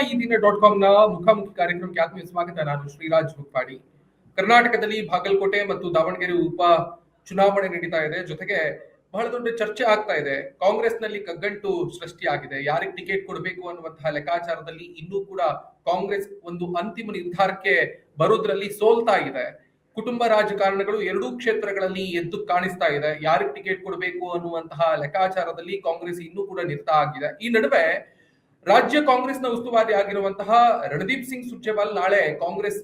ಈ ದಿನ .com ನ ಮುಖಾಮುಖಿ ಕಾರ್ಯಕ್ರಮಕ್ಕೆ ಆತ್ಮೀಯ ಸ್ವಾಗತ. ನಾನು ಶ್ರೀರಾಜ್ ಹುಕ್ಪಾಡಿ. ಕರ್ನಾಟಕದಲ್ಲಿ ಬಾಗಲಕೋಟೆ ಮತ್ತು ದಾವಣಗೆರೆ ಉಪ ಚುನಾವಣೆ ನಡೀತಾ ಇದೆ. ಜೊತೆಗೆ ಬಹಳ ದೊಡ್ಡ ಚರ್ಚೆ ಆಗ್ತಾ ಇದೆ. ಕಾಂಗ್ರೆಸ್ನಲ್ಲಿ ಕಗ್ಗಂಟು ಸೃಷ್ಟಿಯಾಗಿದೆ. ಯಾರಿಗೆ ಟಿಕೆಟ್ ಕೊಡಬೇಕು ಅನ್ನುವಂತಹ ಲೆಕ್ಕಾಚಾರದಲ್ಲಿ ಇನ್ನೂ ಕೂಡ ಕಾಂಗ್ರೆಸ್ ಒಂದು ಅಂತಿಮ ನಿರ್ಧಾರಕ್ಕೆ ಬರೋದ್ರಲ್ಲಿ ಸೋಲ್ತಾ ಇದೆ. ಕುಟುಂಬ ರಾಜಕಾರಣಗಳು ಎರಡೂ ಕ್ಷೇತ್ರಗಳಲ್ಲಿ ಎದ್ದು ಕಾಣಿಸ್ತಾ ಇದೆ. ಯಾರಿಗೆ ಟಿಕೆಟ್ ಕೊಡಬೇಕು ಅನ್ನುವಂತಹ ಲೆಕ್ಕಾಚಾರದಲ್ಲಿ ಕಾಂಗ್ರೆಸ್ ಇನ್ನೂ ಕೂಡ ನಿರತ ಆಗಿದೆ. ಈ ನಡುವೆ ರಾಜ್ಯ ಕಾಂಗ್ರೆಸ್ನ ಉಸ್ತುವಾರಿ ಆಗಿರುವಂತಹ ರಣದೀಪ್ ಸಿಂಗ್ ಸುರ್ಜೇವಾಲಾ ನಾಳೆ ಕಾಂಗ್ರೆಸ್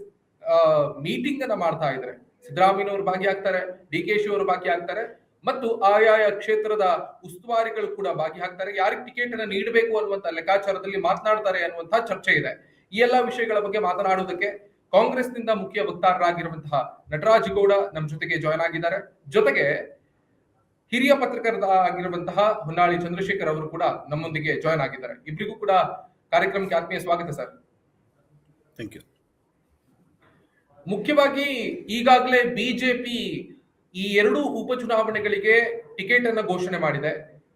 ಮೀಟಿಂಗ್ ಅನ್ನ ಮಾಡ್ತಾ ಇದ್ದಾರೆ. ಸಿದ್ದರಾಮಯ್ಯನವರು ಭಾಗಿಯಾಗ್ತಾರೆ, ಡಿಕೆಶಿ ಅವರು ಭಾಗಿಯಾಗ್ತಾರೆ ಮತ್ತು ಆಯಾಯ ಕ್ಷೇತ್ರದ ಉಸ್ತುವಾರಿಗಳು ಕೂಡ ಭಾಗಿಯಾಗ್ತಾರೆ. ಯಾರಿಗೆ ಟಿಕೆಟ್ ಅನ್ನ ನೀಡಬೇಕು ಅನ್ನುವಂತ ಲೆಕ್ಕಾಚಾರದಲ್ಲಿ ಮಾತನಾಡ್ತಾರೆ ಅನ್ನುವಂತಹ ಚರ್ಚೆ ಇದೆ. ಈ ಎಲ್ಲಾ ವಿಷಯಗಳ ಬಗ್ಗೆ ಮಾತನಾಡುವುದಕ್ಕೆ ಕಾಂಗ್ರೆಸ್ನಿಂದ ಮುಖ್ಯ ವಕ್ತಾರರಾಗಿರುವಂತಹ ನಟರಾಜ್ ಗೌಡ ನಮ್ಮ ಜೊತೆಗೆ ಜಾಯ್ನ್ ಆಗಿದ್ದಾರೆ. ಜೊತೆಗೆ ಹಿರಿಯ ಪತ್ರಕರ್ತ ಆಗಿರುವಂತಹ ಹೊನ್ನಾಳಿ ಚಂದ್ರಶೇಖರ್ ಅವರು ಕೂಡ ನಮ್ಮೊಂದಿಗೆ ಜಾಯ್ನ್ ಆಗಿದ್ದಾರೆ. ಇಬ್ಬರಿಗೂ ಕೂಡ ಕಾರ್ಯಕ್ರಮಕ್ಕೆ ಆತ್ಮೀಯ ಸ್ವಾಗತ ಸರ್. Thank you. ಮುಖ್ಯವಾಗಿ ಈಗಾಗಲೇ ಬಿಜೆಪಿ ಈ ಎರಡು ಉಪಚುನಾವಣೆಗಳಿಗೆ ಟಿಕೆಟ್ ಅನ್ನ ಘೋಷಣೆ ಮಾಡಿದೆ.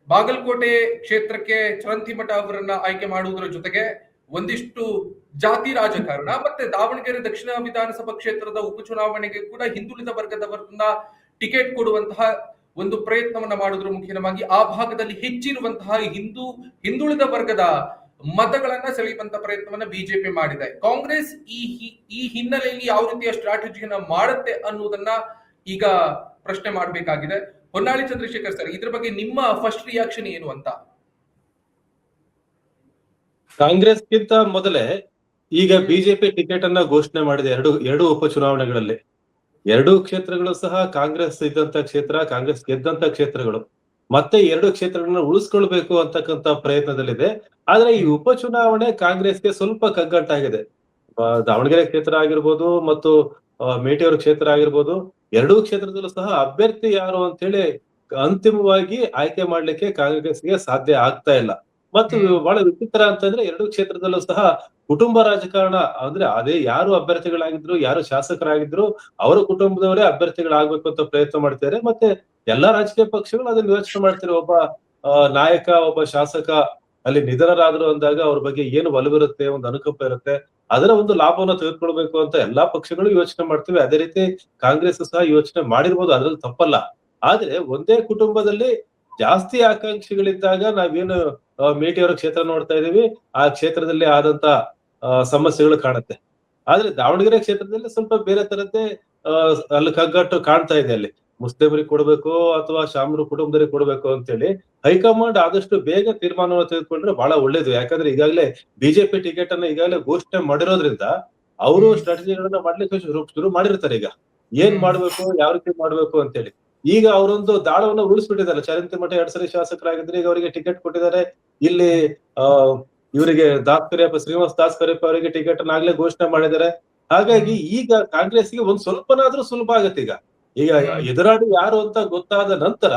ಬಾಗಲಕೋಟೆ ಕ್ಷೇತ್ರಕ್ಕೆ ಚರಂತಿಮಠ ಅವರನ್ನ ಆಯ್ಕೆ ಮಾಡುವುದರ ಜೊತೆಗೆ ಒಂದಿಷ್ಟು ಜಾತಿ ರಾಜಕಾರಣ ಮತ್ತೆ ದಾವಣಗೆರೆ ದಕ್ಷಿಣ ವಿಧಾನಸಭಾ ಕ್ಷೇತ್ರದ ಉಪಚುನಾವಣೆಗೆ ಕೂಡ ಹಿಂದುಳಿದ ವರ್ಗದವರನ್ನ ಟಿಕೆಟ್ ಕೊಡುವಂತಹ ಒಂದು ಪ್ರಯತ್ನವನ್ನ ಮಾಡುವುದರ ಮುಖೇನವಾಗಿ ಆ ಭಾಗದಲ್ಲಿ ಹೆಚ್ಚಿರುವಂತಹ ಹಿಂದುಳಿದ ವರ್ಗದ ಮತಗಳನ್ನ ಸೆಳೆಯುವಂತ ಪ್ರಯತ್ನವನ್ನ ಬಿಜೆಪಿ ಮಾಡಿದೆ. ಕಾಂಗ್ರೆಸ್ ಈ ಹಿನ್ನೆಲೆಯಲ್ಲಿ ಯಾವ ರೀತಿಯ ಸ್ಟ್ರಾಟಜಿಯನ್ನ ಮಾಡುತ್ತೆ ಅನ್ನುವುದನ್ನ ಈಗ ಪ್ರಶ್ನೆ ಮಾಡಬೇಕಾಗಿದೆ. ಹೊನ್ನಾಳಿ ಚಂದ್ರಶೇಖರ್ ಸರ್, ಇದ್ರ ಬಗ್ಗೆ ನಿಮ್ಮ ಫಸ್ಟ್ ರಿಯಾಕ್ಷನ್ ಏನು ಅಂತ? ಕಾಂಗ್ರೆಸ್ಗಿಂತ ಮೊದಲೇ ಈಗ ಬಿಜೆಪಿ ಟಿಕೆಟ್ ಅನ್ನ ಘೋಷಣೆ ಮಾಡಿದೆ ಎರಡು ಉಪಚುನಾವಣೆಗಳಲ್ಲಿ. ಎರಡೂ ಕ್ಷೇತ್ರಗಳು ಸಹ ಕಾಂಗ್ರೆಸ್ ಇದ್ದಂತ ಕ್ಷೇತ್ರ, ಕಾಂಗ್ರೆಸ್ ಗೆದ್ದಂತ ಕ್ಷೇತ್ರಗಳು. ಮತ್ತೆ ಎರಡು ಕ್ಷೇತ್ರಗಳನ್ನ ಉಳಿಸ್ಕೊಳ್ಬೇಕು ಅಂತಕ್ಕಂತ ಪ್ರಯತ್ನದಲ್ಲಿದೆ. ಆದ್ರೆ ಈ ಉಪಚುನಾವಣೆ ಕಾಂಗ್ರೆಸ್ಗೆ ಸ್ವಲ್ಪ ಕಗ್ಗಂಟಾಗಿದೆ. ದಾವಣಗೆರೆ ಕ್ಷೇತ್ರ ಆಗಿರ್ಬೋದು ಮತ್ತು ಮೇಟಿಯವರ ಕ್ಷೇತ್ರ ಆಗಿರ್ಬೋದು, ಎರಡೂ ಕ್ಷೇತ್ರದಲ್ಲೂ ಸಹ ಅಭ್ಯರ್ಥಿ ಯಾರು ಅಂತ ಹೇಳಿ ಅಂತಿಮವಾಗಿ ಆಯ್ಕೆ ಮಾಡ್ಲಿಕ್ಕೆ ಕಾಂಗ್ರೆಸ್ಗೆ ಸಾಧ್ಯ ಆಗ್ತಾ ಇಲ್ಲ. ಮತ್ತು ಬಹಳ ವಿಚಿತ್ರ ಅಂತಂದ್ರೆ ಎರಡೂ ಕ್ಷೇತ್ರದಲ್ಲೂ ಸಹ ಕುಟುಂಬ ರಾಜಕಾರಣ, ಅಂದ್ರೆ ಅದೇ ಯಾರು ಅಭ್ಯರ್ಥಿಗಳಾಗಿದ್ರು, ಯಾರು ಶಾಸಕರಾಗಿದ್ರು ಅವರ ಕುಟುಂಬದವರೇ ಅಭ್ಯರ್ಥಿಗಳಾಗ್ಬೇಕು ಅಂತ ಪ್ರಯತ್ನ ಮಾಡ್ತಾರೆ. ಮತ್ತೆ ಎಲ್ಲಾ ರಾಜಕೀಯ ಪಕ್ಷಗಳು ಅದನ್ನ ಯೋಚನೆ ಮಾಡ್ತಾರೆ. ಒಬ್ಬ ನಾಯಕ, ಒಬ್ಬ ಶಾಸಕ ಅಲ್ಲಿ ನಿಧನರಾದ್ರು ಅಂದಾಗ ಅವ್ರ ಬಗ್ಗೆ ಏನು ಒಲವಿರುತ್ತೆ, ಒಂದು ಅನುಕಂಪ ಇರುತ್ತೆ, ಅದರ ಒಂದು ಲಾಭವನ್ನ ತೆಗೆದುಕೊಳ್ಬೇಕು ಅಂತ ಎಲ್ಲಾ ಪಕ್ಷಗಳು ಯೋಚನೆ ಮಾಡ್ತೀವಿ. ಅದೇ ರೀತಿ ಕಾಂಗ್ರೆಸ್ ಸಹ ಯೋಚನೆ ಮಾಡಿರ್ಬೋದು, ಅದ್ರಲ್ಲಿ ತಪ್ಪಲ್ಲ. ಆದ್ರೆ ಒಂದೇ ಕುಟುಂಬದಲ್ಲಿ ಜಾಸ್ತಿ ಆಕಾಂಕ್ಷಿಗಳಿದ್ದಾಗ ನಾವೇನು ಮೇಟಿಯವರ ಕ್ಷೇತ್ರ ನೋಡ್ತಾ ಇದೀವಿ, ಆ ಕ್ಷೇತ್ರದಲ್ಲಿ ಆದಂತ ಸಮಸ್ಯೆಗಳು ಕಾಣುತ್ತೆ. ಆದ್ರೆ ದಾವಣಗೆರೆ ಕ್ಷೇತ್ರದಲ್ಲಿ ಸ್ವಲ್ಪ ಬೇರೆ ತರದ್ದೇ ಅಲ್ಲಿ ಕಗ್ಗಟ್ಟು ಕಾಣ್ತಾ ಇದೆ. ಅಲ್ಲಿ ಮುಸ್ಲಿಮರಿಗೆ ಕೊಡ್ಬೇಕು ಅಥವಾ ಶಾಮರು ಕುಟುಂಬದವರಿಗೆ ಕೊಡ್ಬೇಕು ಅಂತ ಹೇಳಿ ಹೈಕಮಾಂಡ್ ಆದಷ್ಟು ಬೇಗ ತೀರ್ಮಾನವನ್ನು ತೆಗೆದುಕೊಂಡ್ರೆ ಬಹಳ ಒಳ್ಳೇದು. ಯಾಕಂದ್ರೆ ಈಗಾಗಲೇ ಬಿಜೆಪಿ ಟಿಕೆಟ್ ಅನ್ನ ಈಗಾಗಲೇ ಘೋಷಣೆ ಮಾಡಿರೋದ್ರಿಂದ ಅವರು ಸ್ಟ್ರಾಟಜಿಗಳನ್ನ ಮಾಡ್ಲಿಕ್ಕೆ ಶುರು ಮಾಡಿರ್ತಾರೆ. ಈಗ ಏನ್ ಮಾಡ್ಬೇಕು, ಯಾವ ರೀತಿ ಮಾಡ್ಬೇಕು ಅಂತ ಹೇಳಿ ಈಗ ಅವರೊಂದು ದಾಳವನ್ನ ಉಳಿಸ್ಬಿಟ್ಟಿದ್ದಾರೆ. ಚರಂತಿಮಠ 2 ಸರಿ ಶಾಸಕರಾಗಿದ್ರೆ ಈಗ ಅವರಿಗೆ ಟಿಕೆಟ್ ಕೊಟ್ಟಿದ್ದಾರೆ. ಇಲ್ಲಿ ಇವರಿಗೆ ಶ್ರೀನಿವಾಸ್ ದಾಸ್ ಕರಿಯಪ್ಪ ಅವರಿಗೆ ಟಿಕೆಟ್ ಅನ್ನ ಆಗ್ಲೇ ಘೋಷಣೆ ಮಾಡಿದ್ದಾರೆ. ಹಾಗಾಗಿ ಈಗ ಕಾಂಗ್ರೆಸ್ಗೆ ಒಂದ್ ಸ್ವಲ್ಪನಾದ್ರೂ ಸುಲಭ ಆಗತ್ತೆ. ಈಗ ಎದುರಾಳಿ ಯಾರು ಅಂತ ಗೊತ್ತಾದ ನಂತರ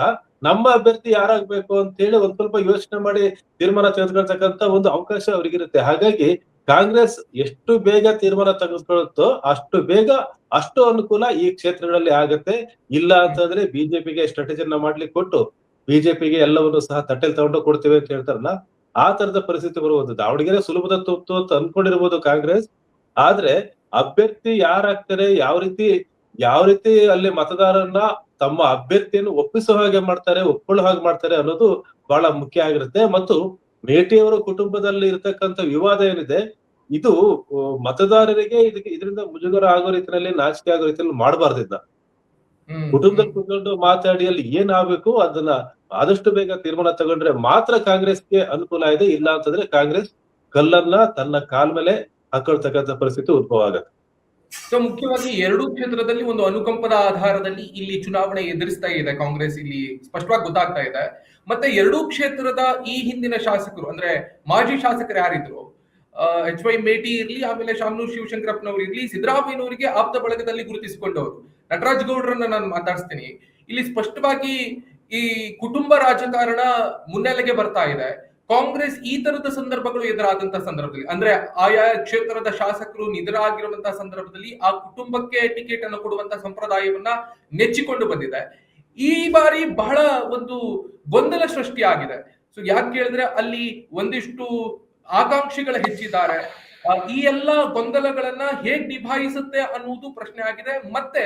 ನಮ್ಮ ಅಭ್ಯರ್ಥಿ ಯಾರಾಗ್ಬೇಕು ಅಂತ ಹೇಳಿ ಒಂದ್ ಸ್ವಲ್ಪ ಯೋಚನೆ ಮಾಡಿ ತೀರ್ಮಾನ ತೆಗೆದುಕೊಳ್ತಕ್ಕಂತ ಒಂದು ಅವಕಾಶ ಅವ್ರಿಗಿರುತ್ತೆ. ಹಾಗಾಗಿ ಕಾಂಗ್ರೆಸ್ ಎಷ್ಟು ಬೇಗ ತೀರ್ಮಾನ ತೆಗೆದುಕೊಳ್ಳುತ್ತೋ ಅಷ್ಟು ಬೇಗ ಅಷ್ಟು ಅನುಕೂಲ ಈ ಕ್ಷೇತ್ರಗಳಲ್ಲಿ ಆಗತ್ತೆ. ಇಲ್ಲ ಅಂತಂದ್ರೆ ಬಿಜೆಪಿಗೆ ಸ್ಟ್ರಾಟಜಿಯನ್ನ ಮಾಡ್ಲಿಕ್ಕೆ ಕೊಟ್ಟು ಬಿಜೆಪಿಗೆ ಎಲ್ಲವನ್ನು ಸಹ ತಟ್ಟೆಲ್ ತಗೊಂಡು ಕೊಡ್ತೇವೆ ಅಂತ ಹೇಳ್ತಾರಲ್ಲ, ಆ ತರದ ಪರಿಸ್ಥಿತಿ ಬರುವುದು. ದಾವಣಗೆರೆ ಸುಲಭದ ತುತ್ತು ಅಂತ ಅನ್ಕೊಂಡಿರ್ಬೋದು ಕಾಂಗ್ರೆಸ್, ಆದ್ರೆ ಅಭ್ಯರ್ಥಿ ಯಾರಾಗ್ತಾರೆ, ಯಾವ ರೀತಿ ಅಲ್ಲಿ ಮತದಾರರನ್ನ ತಮ್ಮ ಅಭ್ಯರ್ಥಿಯನ್ನು ಒಪ್ಪಿಸೋ ಹಾಗೆ ಮಾಡ್ತಾರೆ, ಒಪ್ಕೊಳ್ಳೋ ಹಾಗೆ ಮಾಡ್ತಾರೆ ಅನ್ನೋದು ಬಹಳ ಮುಖ್ಯ ಆಗಿರುತ್ತೆ. ಮತ್ತು ಮೇಟಿಯವರ ಕುಟುಂಬದಲ್ಲಿ ಇರತಕ್ಕಂತ ವಿವಾದ ಏನಿದೆ, ಇದು ಮತದಾರರಿಗೆ ಇದರಿಂದ ಮುಜುಗರ ಆಗೋ ರೀತಿಯಲ್ಲಿ, ನಾಚಿಕೆ ಆಗೋ ರೀತಿಯಲ್ಲಿ ಮಾಡಬಾರ್ದಿದ್ದ. ಕುಟುಂಬದಲ್ಲಿ ಕೂತ್ಕೊಂಡು ಮಾತಾಡಿ ಅಲ್ಲಿ ಏನ್ ಆಗ್ಬೇಕು ಅದನ್ನ ಆದಷ್ಟು ಬೇಗ ತೀರ್ಮಾನ ತಗೊಂಡ್ರೆ ಮಾತ್ರ ಕಾಂಗ್ರೆಸ್ಗೆ ಅನುಕೂಲ ಇದೆ. ಇಲ್ಲ ಅಂತಂದ್ರೆ ಕಾಂಗ್ರೆಸ್ ಕಲ್ಲನ್ನ ತನ್ನ ಕಾಲ್ ಮೇಲೆ ಹಾಕೊಳ್ತಕ್ಕಂಥ ಪರಿಸ್ಥಿತಿ ಉದ್ಭವ ಆಗತ್ತೆ. ಸೊ ಮುಖ್ಯವಾಗಿ ಎರಡೂ ಕ್ಷೇತ್ರದಲ್ಲಿ ಒಂದು ಅನುಕಂಪದ ಆಧಾರದಲ್ಲಿ ಇಲ್ಲಿ ಚುನಾವಣೆ ಎದುರಿಸ್ತಾ ಇದೆ ಕಾಂಗ್ರೆಸ್, ಇಲ್ಲಿ ಸ್ಪಷ್ಟವಾಗಿ ಗೊತ್ತಾಗ್ತಾ ಇದೆ. ಮತ್ತೆ ಎರಡೂ ಕ್ಷೇತ್ರದ ಈ ಹಿಂದಿನ ಶಾಸಕರು, ಅಂದ್ರೆ ಮಾಜಿ ಶಾಸಕರು ಯಾರಿದ್ರು, HY ಮೇಟಿ ಇರ್ಲಿ, ಆಮೇಲೆ ಶಾಮನೂರ್ ಶಿವಶಂಕರಪ್ಪನವ್ರು ಇರ್ಲಿ, ಸಿದ್ದರಾಮಯ್ಯನವರಿಗೆ ಆಪ್ತ ಬಳಗದಲ್ಲಿ ಗುರುತಿಸಿಕೊಂಡವರು. ನಟರಾಜ್ ಗೌಡ್ರನ್ನ ನಾನು ಮಾತಾಡಿಸ್ತೀನಿ. ಇಲ್ಲಿ ಸ್ಪಷ್ಟವಾಗಿ ಈ ಕುಟುಂಬ ರಾಜಕಾರಣ ಮುನ್ನೆಲೆಗೆ ಬರ್ತಾ ಇದೆ. ಕಾಂಗ್ರೆಸ್ ಈ ತರದ ಸಂದರ್ಭಗಳು ಎದುರಾದಂತಹ ಸಂದರ್ಭದಲ್ಲಿ, ಅಂದ್ರೆ ಆಯಾ ಕ್ಷೇತ್ರದ ಶಾಸಕರು ನಿಧನರಾಗಿರುವಂತಹ ಸಂದರ್ಭದಲ್ಲಿ ಆ ಕುಟುಂಬಕ್ಕೆ ಟಿಕೆಟ್ ಅನ್ನು ಕೊಡುವಂತಹ ಸಂಪ್ರದಾಯವನ್ನ ನೆಚ್ಚಿಕೊಂಡು ಬಂದಿದೆ. ಈ ಬಾರಿ ಬಹಳ ಒಂದು ಗೊಂದಲ ಸೃಷ್ಟಿಯಾಗಿದೆ. ಸೊ ಯಾಕೆ ಕೇಳಿದ್ರೆ ಅಲ್ಲಿ ಒಂದಿಷ್ಟು ಆಕಾಂಕ್ಷಿಗಳು ಹೆಚ್ಚಿದ್ದಾರೆ. ಈ ಎಲ್ಲ ಗೊಂದಲಗಳನ್ನ ಹೇಗ್ ನಿಭಾಯಿಸುತ್ತೆ ಅನ್ನುವುದು ಪ್ರಶ್ನೆ ಆಗಿದೆ. ಮತ್ತೆ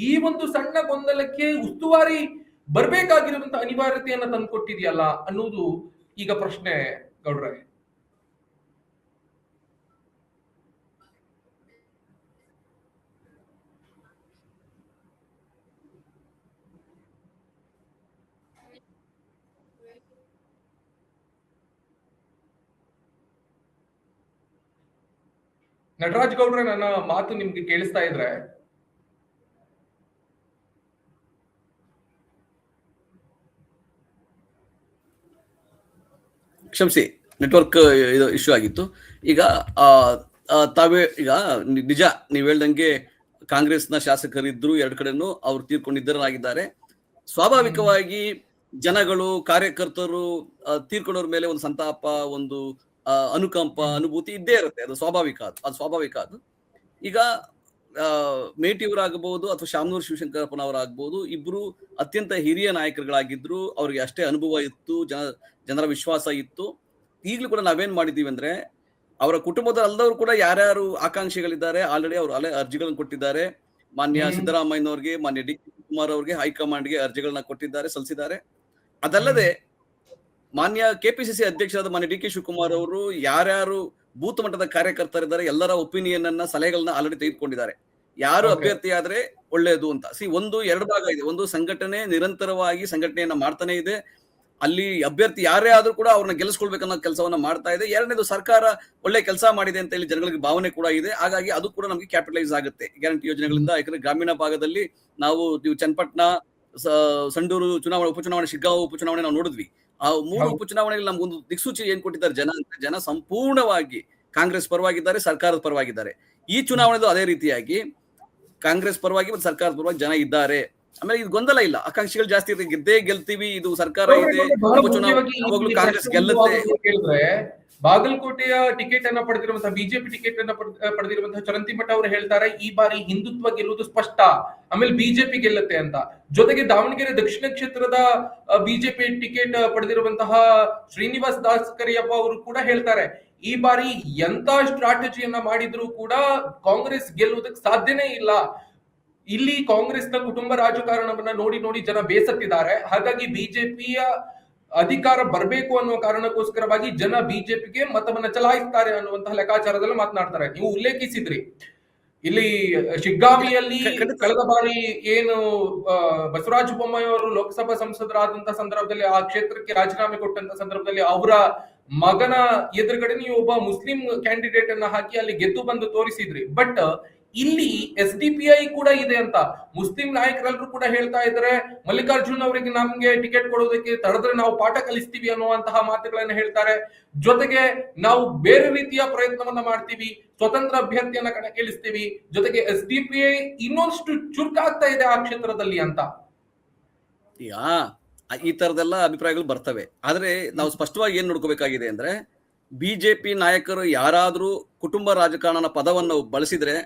ಈ ಒಂದು ಸಣ್ಣ ಗೊಂದಲಕ್ಕೆ ಉಸ್ತುವಾರಿ ಬರ್ಬೇಕಾಗಿರುವಂತ ಅನಿವಾರ್ಯತೆಯನ್ನ ತಂದುಕೊಟ್ಟಿದೆಯಲ್ಲ ಅನ್ನುವುದು ಈಗ ಪ್ರಶ್ನೆ ಗೌಡ್ರೆ. ನಟರಾಜ್ ಗೌಡ್ರೆ, ನನ್ನ ಮಾತು ನಿಮ್ಗೆ ಕೇಳಿಸ್ತಾ ಇದ್ರೆ? ಕ್ಷಮಿಸಿ, ನೆಟ್ವರ್ಕ್ ಇದು ಇಶ್ಯೂ ಆಗಿತ್ತು. ಈಗ ತಾವೇ ಈಗ ನಿಜ ನೀವು ಹೇಳ್ದಂಗೆ ಕಾಂಗ್ರೆಸ್ನ ಶಾಸಕರಿದ್ರು ಎರಡು ಕಡೆನೂ ಅವ್ರು ತೀರ್ಕೊಂಡಿದ್ದರಾಗಿದ್ದಾರೆ. ಸ್ವಾಭಾವಿಕವಾಗಿ ಜನಗಳು, ಕಾರ್ಯಕರ್ತರು ತೀರ್ಕೊಂಡವ್ರ ಮೇಲೆ ಒಂದು ಸಂತಾಪ, ಒಂದು ಅನುಕಂಪ, ಅನುಭೂತಿ ಇದ್ದೇ ಇರುತ್ತೆ. ಅದು ಸ್ವಾಭಾವಿಕ. ಅದು ಈಗ ಮೇಟಿಯವರಾಗಬಹುದು ಅಥವಾ ಶಾಮನೂರು ಶಿವಶಂಕರಪ್ಪನವರಾಗಬಹುದು, ಇಬ್ರು ಅತ್ಯಂತ ಹಿರಿಯ ನಾಯಕರುಗಳಾಗಿದ್ರು. ಅವ್ರಿಗೆ ಅಷ್ಟೇ ಅನುಭವ ಇತ್ತು, ಜನರ ವಿಶ್ವಾಸ ಇತ್ತು. ಈಗಲೂ ಕೂಡ ನಾವೇನ್ ಮಾಡಿದೀವಿ ಅಂದ್ರೆ, ಅವರ ಕುಟುಂಬದ ಅಲ್ಲದವರು ಕೂಡ ಯಾರ್ಯಾರು ಆಕಾಂಕ್ಷಿಗಳಿದ್ದಾರೆ ಆಲ್ರೆಡಿ ಅವರು ಅರ್ಜಿಗಳನ್ನು ಕೊಟ್ಟಿದ್ದಾರೆ. ಮಾನ್ಯ ಸಿದ್ದರಾಮಯ್ಯನವ್ರಿಗೆ, ಮಾನ್ಯ ಡಿ ಕೆ ಶಿವಕುಮಾರ್ ಅವ್ರಿಗೆ ಹೈಕಮಾಂಡ್ಗೆ ಅರ್ಜಿಗಳನ್ನ ಕೊಟ್ಟಿದ್ದಾರೆ, ಸಲ್ಲಿಸಿದ್ದಾರೆ. ಅದಲ್ಲದೆ ಮಾನ್ಯ ಕೆಪಿಸಿಸಿ ಅಧ್ಯಕ್ಷರಾದ ಮಾನ್ಯ ಡಿ ಕೆ ಶಿವಕುಮಾರ್ ಅವರು ಯಾರ್ಯಾರು ಬೂತ್ ಮಟ್ಟದ ಕಾರ್ಯಕರ್ತರಿದ್ದಾರೆ ಎಲ್ಲರ ಒಪಿನಿಯನ್ ಅನ್ನ, ಸಲಹೆಗಳನ್ನ ಆಲ್ರೆಡಿ ತೆಗೆದುಕೊಂಡಿದ್ದಾರೆ. ಯಾರು ಅಭ್ಯರ್ಥಿ ಆದ್ರೆ ಒಳ್ಳೆಯದು ಅಂತ. ಒಂದು ಎರಡು ಭಾಗ ಇದೆ. ಒಂದು, ಸಂಘಟನೆ ನಿರಂತರವಾಗಿ ಸಂಘಟನೆಯನ್ನ ಮಾಡ್ತಾನೆ ಇದೆ. ಅಲ್ಲಿ ಅಭ್ಯರ್ಥಿ ಯಾರೇ ಆದ್ರೂ ಕೂಡ ಅವ್ರನ್ನ ಗೆಲ್ಲಿಸ್ಕೊಳ್ಬೇಕನ್ನೋ ಕೆಲಸವನ್ನ ಮಾಡ್ತಾ ಇದೆ. ಎರಡನೇದು, ಸರ್ಕಾರ ಒಳ್ಳೆ ಕೆಲಸ ಮಾಡಿದೆ ಅಂತ ಹೇಳಿ ಜನಗಳಿಗೆ ಭಾವನೆ ಕೂಡ ಇದೆ. ಹಾಗಾಗಿ ಅದು ಕೂಡ ನಮಗೆ ಕ್ಯಾಪಿಟಲೈಸ್ ಆಗುತ್ತೆ ಗ್ಯಾರಂಟಿ ಯೋಜನೆಗಳಿಂದ. ಯಾಕಂದ್ರೆ ಗ್ರಾಮೀಣ ಭಾಗದಲ್ಲಿ ನೀವು ಚನ್ನಪಟ್ಟಣ, ಸಂಡೂರು ಉಪಚುನಾವಣೆ, ಶಿಗ್ಗಾಂವ್ ಉಪಚುನಾವಣೆ ನಾವು ನೋಡಿದ್ವಿ. ಆ 3 ಉಪಚುನಾವಣೆಗಳಲ್ಲಿ ನಮ್ಗೊಂದು ದಿಕ್ಸೂಚಿ ಏನ್ ಕೊಟ್ಟಿದ್ದಾರೆ ಜನ ಸಂಪೂರ್ಣವಾಗಿ ಕಾಂಗ್ರೆಸ್ ಪರವಾಗಿದ್ದಾರೆ, ಸರ್ಕಾರದ ಪರವಾಗಿದ್ದಾರೆ. ಈ ಚುನಾವಣೆದು ಅದೇ ರೀತಿಯಾಗಿ ಕಾಂಗ್ರೆಸ್ ಪರವಾಗಿ ಮತ್ತು ಸರ್ಕಾರದ ಪರವಾಗಿ ಜನ ಇದ್ದಾರೆ. ಆಮೇಲೆ ಇದು ಗೊಂದಲ ಇಲ್ಲ, ಆಕಾಂಕ್ಷಿಗಳು ಜಾಸ್ತಿ ಇರುತ್ತೆ. ಗೆದ್ದೇ ಗೆಲ್ತೀವಿ, ಇದು ಸರ್ಕಾರ ಇದೆ, ಉಪಚುನಾವಣೆ ಕಾಂಗ್ರೆಸ್ ಗೆಲ್ಲುತ್ತೆ. ಬಾಗಲಕೋಟೆಯ ಟಿಕೆಟ್ ಅನ್ನ ಪಡೆದಿರುವಂತಹ, ಬಿಜೆಪಿ ಟಿಕೆಟ್ ಅನ್ನ ಪಡೆದಿರುವಂತಹ ಚರಂತಿಮಠ ಅವರು ಹೇಳ್ತಾರೆ, ಈ ಬಾರಿ ಹಿಂದುತ್ವ ಗೆಲ್ಲುವುದು ಸ್ಪಷ್ಟ, ಆಮೇಲೆ ಬಿಜೆಪಿ ಗೆಲ್ಲುತ್ತೆ ಅಂತ. ಜೊತೆಗೆ ದಾವಣಗೆರೆ ದಕ್ಷಿಣ ಕ್ಷೇತ್ರದ ಬಿಜೆಪಿ ಟಿಕೆಟ್ ಪಡೆದಿರುವಂತಹ ಶ್ರೀನಿವಾಸ್ ದಾಸ್ ಕರಿಯಪ್ಪ ಅವರು ಕೂಡ ಹೇಳ್ತಾರೆ, ಈ ಬಾರಿ ಎಂತ ಸ್ಟ್ರಾಟಜಿಯನ್ನ ಮಾಡಿದ್ರು ಕೂಡ ಕಾಂಗ್ರೆಸ್ ಗೆಲ್ಲುವುದಕ್ಕೆ ಸಾಧ್ಯನೇ ಇಲ್ಲ. ಇಲ್ಲಿ ಕಾಂಗ್ರೆಸ್ನ ಕುಟುಂಬ ರಾಜಕಾರಣವನ್ನ ನೋಡಿ ಜನ ಬೇಸತ್ತಿದ್ದಾರೆ. ಹಾಗಾಗಿ ಬಿಜೆಪಿಯ ಅಧಿಕಾರ ಬರಬೇಕು ಅನ್ನುವ ಕಾರಣಕ್ಕೋಸ್ಕರವಾಗಿ ಜನ ಬಿಜೆಪಿಗೆ ಮತವನ್ನ ಚಲಾಯಿಸ್ತಾರೆ ಅನ್ನುವಂತಹ ಲೆಕ್ಕಾಚಾರದಲ್ಲಿ ಮಾತನಾಡ್ತಾರೆ. ನೀವು ಉಲ್ಲೇಖಿಸಿದ್ರಿ, ಇಲ್ಲಿ ಶಿಗ್ಗಾವಿಯಲ್ಲಿ ಕಳೆದ ಬಾರಿ ಏನು ಬಸವರಾಜ ಬೊಮ್ಮಾಯಿ ಅವರು ಲೋಕಸಭಾ ಸಂಸದರಾದಂತಹ ಸಂದರ್ಭದಲ್ಲಿ, ಆ ಕ್ಷೇತ್ರಕ್ಕೆ ರಾಜೀನಾಮೆ ಕೊಟ್ಟಂತ ಸಂದರ್ಭದಲ್ಲಿ ಅವರ ಮಗನ ಎದುರುಗಡೆ ನೀವು ಒಬ್ಬ ಮುಸ್ಲಿಂ ಕ್ಯಾಂಡಿಡೇಟ್ ಅನ್ನ ಹಾಕಿ ಅಲ್ಲಿ ಗೆದ್ದು ಬಂದು ತೋರಿಸಿದ್ರಿ. ಬಟ್ ಇಲ್ಲಿ SDPI ಕೂಡ ಇದೆ ಅಂತ ಮುಸ್ಲಿಂ ನಾಯಕರೆಲ್ಲರೂ ಕೂಡ ಹೇಳ್ತಾ ಇದ್ದಾರೆ. ಮಲ್ಲಿಕಾರ್ಜುನ್ ಅವರಿಗೆ ನಮ್ಗೆ ಟಿಕೆಟ್ ಕೊಡೋದಕ್ಕೆ ತಡೆದ್ರೆ ನಾವು ಪಾಠ ಕಲಿಸ್ತೀವಿ ಅನ್ನುವಂತಹ ಮಾತುಗಳನ್ನ ಹೇಳ್ತಾರೆ. ಜೊತೆಗೆ ನಾವು ಬೇರೆ ರೀತಿಯ ಪ್ರಯತ್ನವನ್ನ ಮಾಡ್ತೀವಿ, ಸ್ವತಂತ್ರ ಅಭ್ಯರ್ಥಿಯನ್ನ ಕಣಕ್ಕಿಳಿಸ್ತೀವಿ. ಜೊತೆಗೆ SDPI ಇನ್ನೊಂದಷ್ಟು ಚುರುಕಾಗ್ತಾ ಇದೆ ಆ ಕ್ಷೇತ್ರದಲ್ಲಿ ಅಂತ. ಈ ತರದೆಲ್ಲ ಅಭಿಪ್ರಾಯಗಳು ಬರ್ತವೆ. ಆದ್ರೆ ನಾವು ಸ್ಪಷ್ಟವಾಗಿ ಏನ್ ನೋಡ್ಕೋಬೇಕಾಗಿದೆ ಅಂದ್ರೆ, ಬಿಜೆಪಿ ನಾಯಕರು ಯಾರಾದ್ರೂ ಕುಟುಂಬ ರಾಜಕಾರಣನ ಪದವನ್ನು ಬಳಸಿದ್ರೆ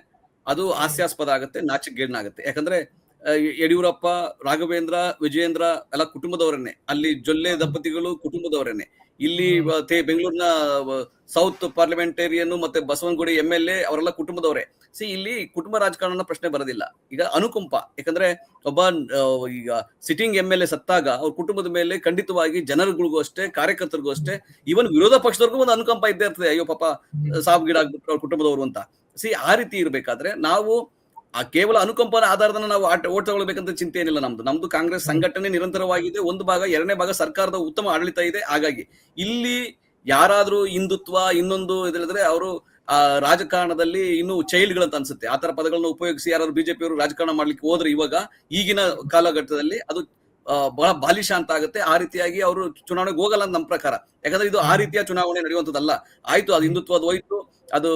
ಅದು ಹಾಸ್ಯಾಸ್ಪದ ಆಗುತ್ತೆ, ನಾಚಿಕೆಗೇಡಾಗುತ್ತೆ. ಯಾಕಂದ್ರೆ ಯಡಿಯೂರಪ್ಪ, ರಾಘವೇಂದ್ರ, ವಿಜಯೇಂದ್ರ ಎಲ್ಲ ಕುಟುಂಬದವರನ್ನೇ. ಅಲ್ಲಿ ಜೊಲ್ಲೆ ದಂಪತಿಗಳು ಕುಟುಂಬದವರನ್ನೇ. ಇಲ್ಲಿ ಬೆಂಗಳೂರಿನ ಸೌತ್ ಪಾರ್ಲಿಮೆಂಟೇರಿಯನ್ ಮತ್ತೆ ಬಸವನಗುಡಿ MLA ಅವರೆಲ್ಲ ಕುಟುಂಬದವರೇ. ಇಲ್ಲಿ ಕುಟುಂಬ ರಾಜಕಾರಣ ಪ್ರಶ್ನೆ ಬರೋದಿಲ್ಲ. ಈಗ ಅನುಕಂಪ, ಯಾಕಂದ್ರೆ ಒಬ್ಬ ಈಗ ಸಿಟ್ಟಿಂಗ್ MLA ಸತ್ತಾಗ ಅವ್ರ ಕುಟುಂಬದ ಮೇಲೆ ಖಂಡಿತವಾಗಿ ಜನರುಗಳಿಗೂ ಅಷ್ಟೇ, ಕಾರ್ಯಕರ್ತರಿಗೂ ಅಷ್ಟೇ, ಈವನ್ ವಿರೋಧ ಪಕ್ಷದವ್ರಿಗೂ ಒಂದು ಅನುಕಂಪ ಇದ್ದೇ ಇರ್ತದೆ. ಅಯ್ಯೋ ಪಾಪ ಸಾವುಗೀಡಾಗ್ಬಿಟ್ರು ಅವ್ರ ಕುಟುಂಬದವರು ಅಂತ. ಆ ರೀತಿ ಇರ್ಬೇಕಾದ್ರೆ ನಾವು ಕೇವಲ ಅನುಕಂಪನ ಆಧಾರದಿಂದ ನಾವು ಓಟ್ ತಗೊಳ್ಬೇಕಂತ ಚಿಂತೆ ಏನಿಲ್ಲ. ನಮ್ದು ಕಾಂಗ್ರೆಸ್ ಸಂಘಟನೆ ನಿರಂತರವಾಗಿದೆ. ಒಂದು ಭಾಗ, ಎರಡನೇ ಭಾಗ ಸರ್ಕಾರದ ಉತ್ತಮ ಆಡಳಿತ ಇದೆ. ಹಾಗಾಗಿ ಇಲ್ಲಿ ಯಾರಾದ್ರೂ ಹಿಂದುತ್ವ ಇನ್ನೊಂದು ಇದ್ರೆ ಅವರು ಆ ರಾಜಕಾರಣದಲ್ಲಿ ಇನ್ನು ಚೈಲ್ಡ್ಗಳಂತ ಅನ್ಸುತ್ತೆ. ಆ ತರ ಪದಗಳನ್ನ ಉಪಯೋಗಿಸಿ ಯಾರು ಬಿಜೆಪಿ ಅವರು ರಾಜಕಾರಣ ಮಾಡ್ಲಿಕ್ಕೆ ಹೋದ್ರೆ ಇವಾಗ ಈಗಿನ ಕಾಲಘಟ್ಟದಲ್ಲಿ ಅದು ಬಹಳ ಬಾಲಿಶ ಅಂತ ಆಗುತ್ತೆ. ಆ ರೀತಿಯಾಗಿ ಅವರು ಚುನಾವಣೆಗೆ ಹೋಗಲ್ಲ ಅಂತ ನಮ್ಮ ಪ್ರಕಾರ. ಯಾಕಂದ್ರೆ ಇದು ಆ ರೀತಿಯ ಚುನಾವಣೆ ನಡೆಯುವಂತದ್ದಲ್ಲ. ಆಯ್ತು, ಅದು ಹಿಂದುತ್ವದ ಹೋಯ್ತು, ಅದು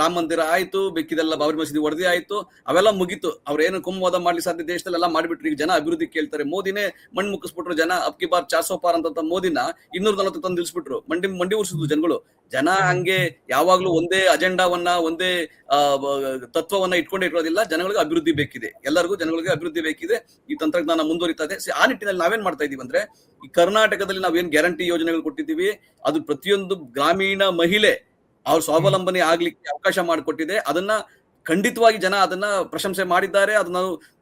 ರಾಮ ಮಂದಿರ ಆಯ್ತು, ಬೇಕಿದೆಲ್ಲ ಬಾಬರಿ ಮಸೀದಿ ವರದಿ ಆಯ್ತು, ಅವೆಲ್ಲ ಮುಗೀತು. ಅವ್ರೇನು ಕುಂಭವಾದ ಮಾಡ್ಲಿ ಸಾಧ್ಯ ದೇಶದಲ್ಲೆಲ್ಲ ಮಾಡಿಬಿಟ್ರು. ಈಗ ಜನ ಅಭಿವೃದ್ಧಿ ಕೇಳ್ತಾರೆ. ಮೋದಿನೇ ಮಣ್ಣು ಮುಕ್ಕಿಸ್ಬಿಟ್ರು ಜನ. ಅಬ್ಕಿ ಬಾರ್ 400 ಪಾರ್ ಅಂತ ಮೋದಿನ 240 ತಂದು ನಿಲ್ಸ್ಬಿಟ್ರು. ಮಂಡಿ ಉರ್ಸಿದ್ರು ಜನಗಳು. ಜನ ಹಂಗೆ ಯಾವಾಗ್ಲೂ ಒಂದೇ ಅಜೆಂಡಾವನ್ನ, ಒಂದೇ ತತ್ವವನ್ನ ಇಟ್ಕೊಂಡಿರೋದಿಲ್ಲ. ಜನಗಳಿಗೆ ಅಭಿವೃದ್ಧಿ ಬೇಕಿದೆ, ಎಲ್ಲರಿಗೂ ಜನಗಳಿಗೆ ಅಭಿವೃದ್ಧಿ ಬೇಕಿದೆ. ಈ ತಂತ್ರಜ್ಞಾನ ಮುಂದುವರಿತಾ ಇದೆ. ಆ ನಿಟ್ಟಿನಲ್ಲಿ ನಾವೇನ್ ಮಾಡ್ತಾ ಇದೀವಿ ಅಂದ್ರೆ, ಈ ಕರ್ನಾಟಕದಲ್ಲಿ ನಾವೇನ್ ಗ್ಯಾರಂಟಿ ಯೋಜನೆಗಳು ಕೊಟ್ಟಿದ್ದೀವಿ, ಅದು ಪ್ರತಿಯೊಂದು ಗ್ರಾಮೀಣ ಮಹಿಳೆ ಅವ್ರ ಸ್ವಾವಲಂಬನೆ ಆಗ್ಲಿಕ್ಕೆ ಅವಕಾಶ ಮಾಡಿಕೊಟ್ಟಿದೆ. ಅದನ್ನ ಖಂಡಿತವಾಗಿ ಜನ ಅದನ್ನ ಪ್ರಶಂಸೆ ಮಾಡಿದ್ದಾರೆ. ಅದನ್ನ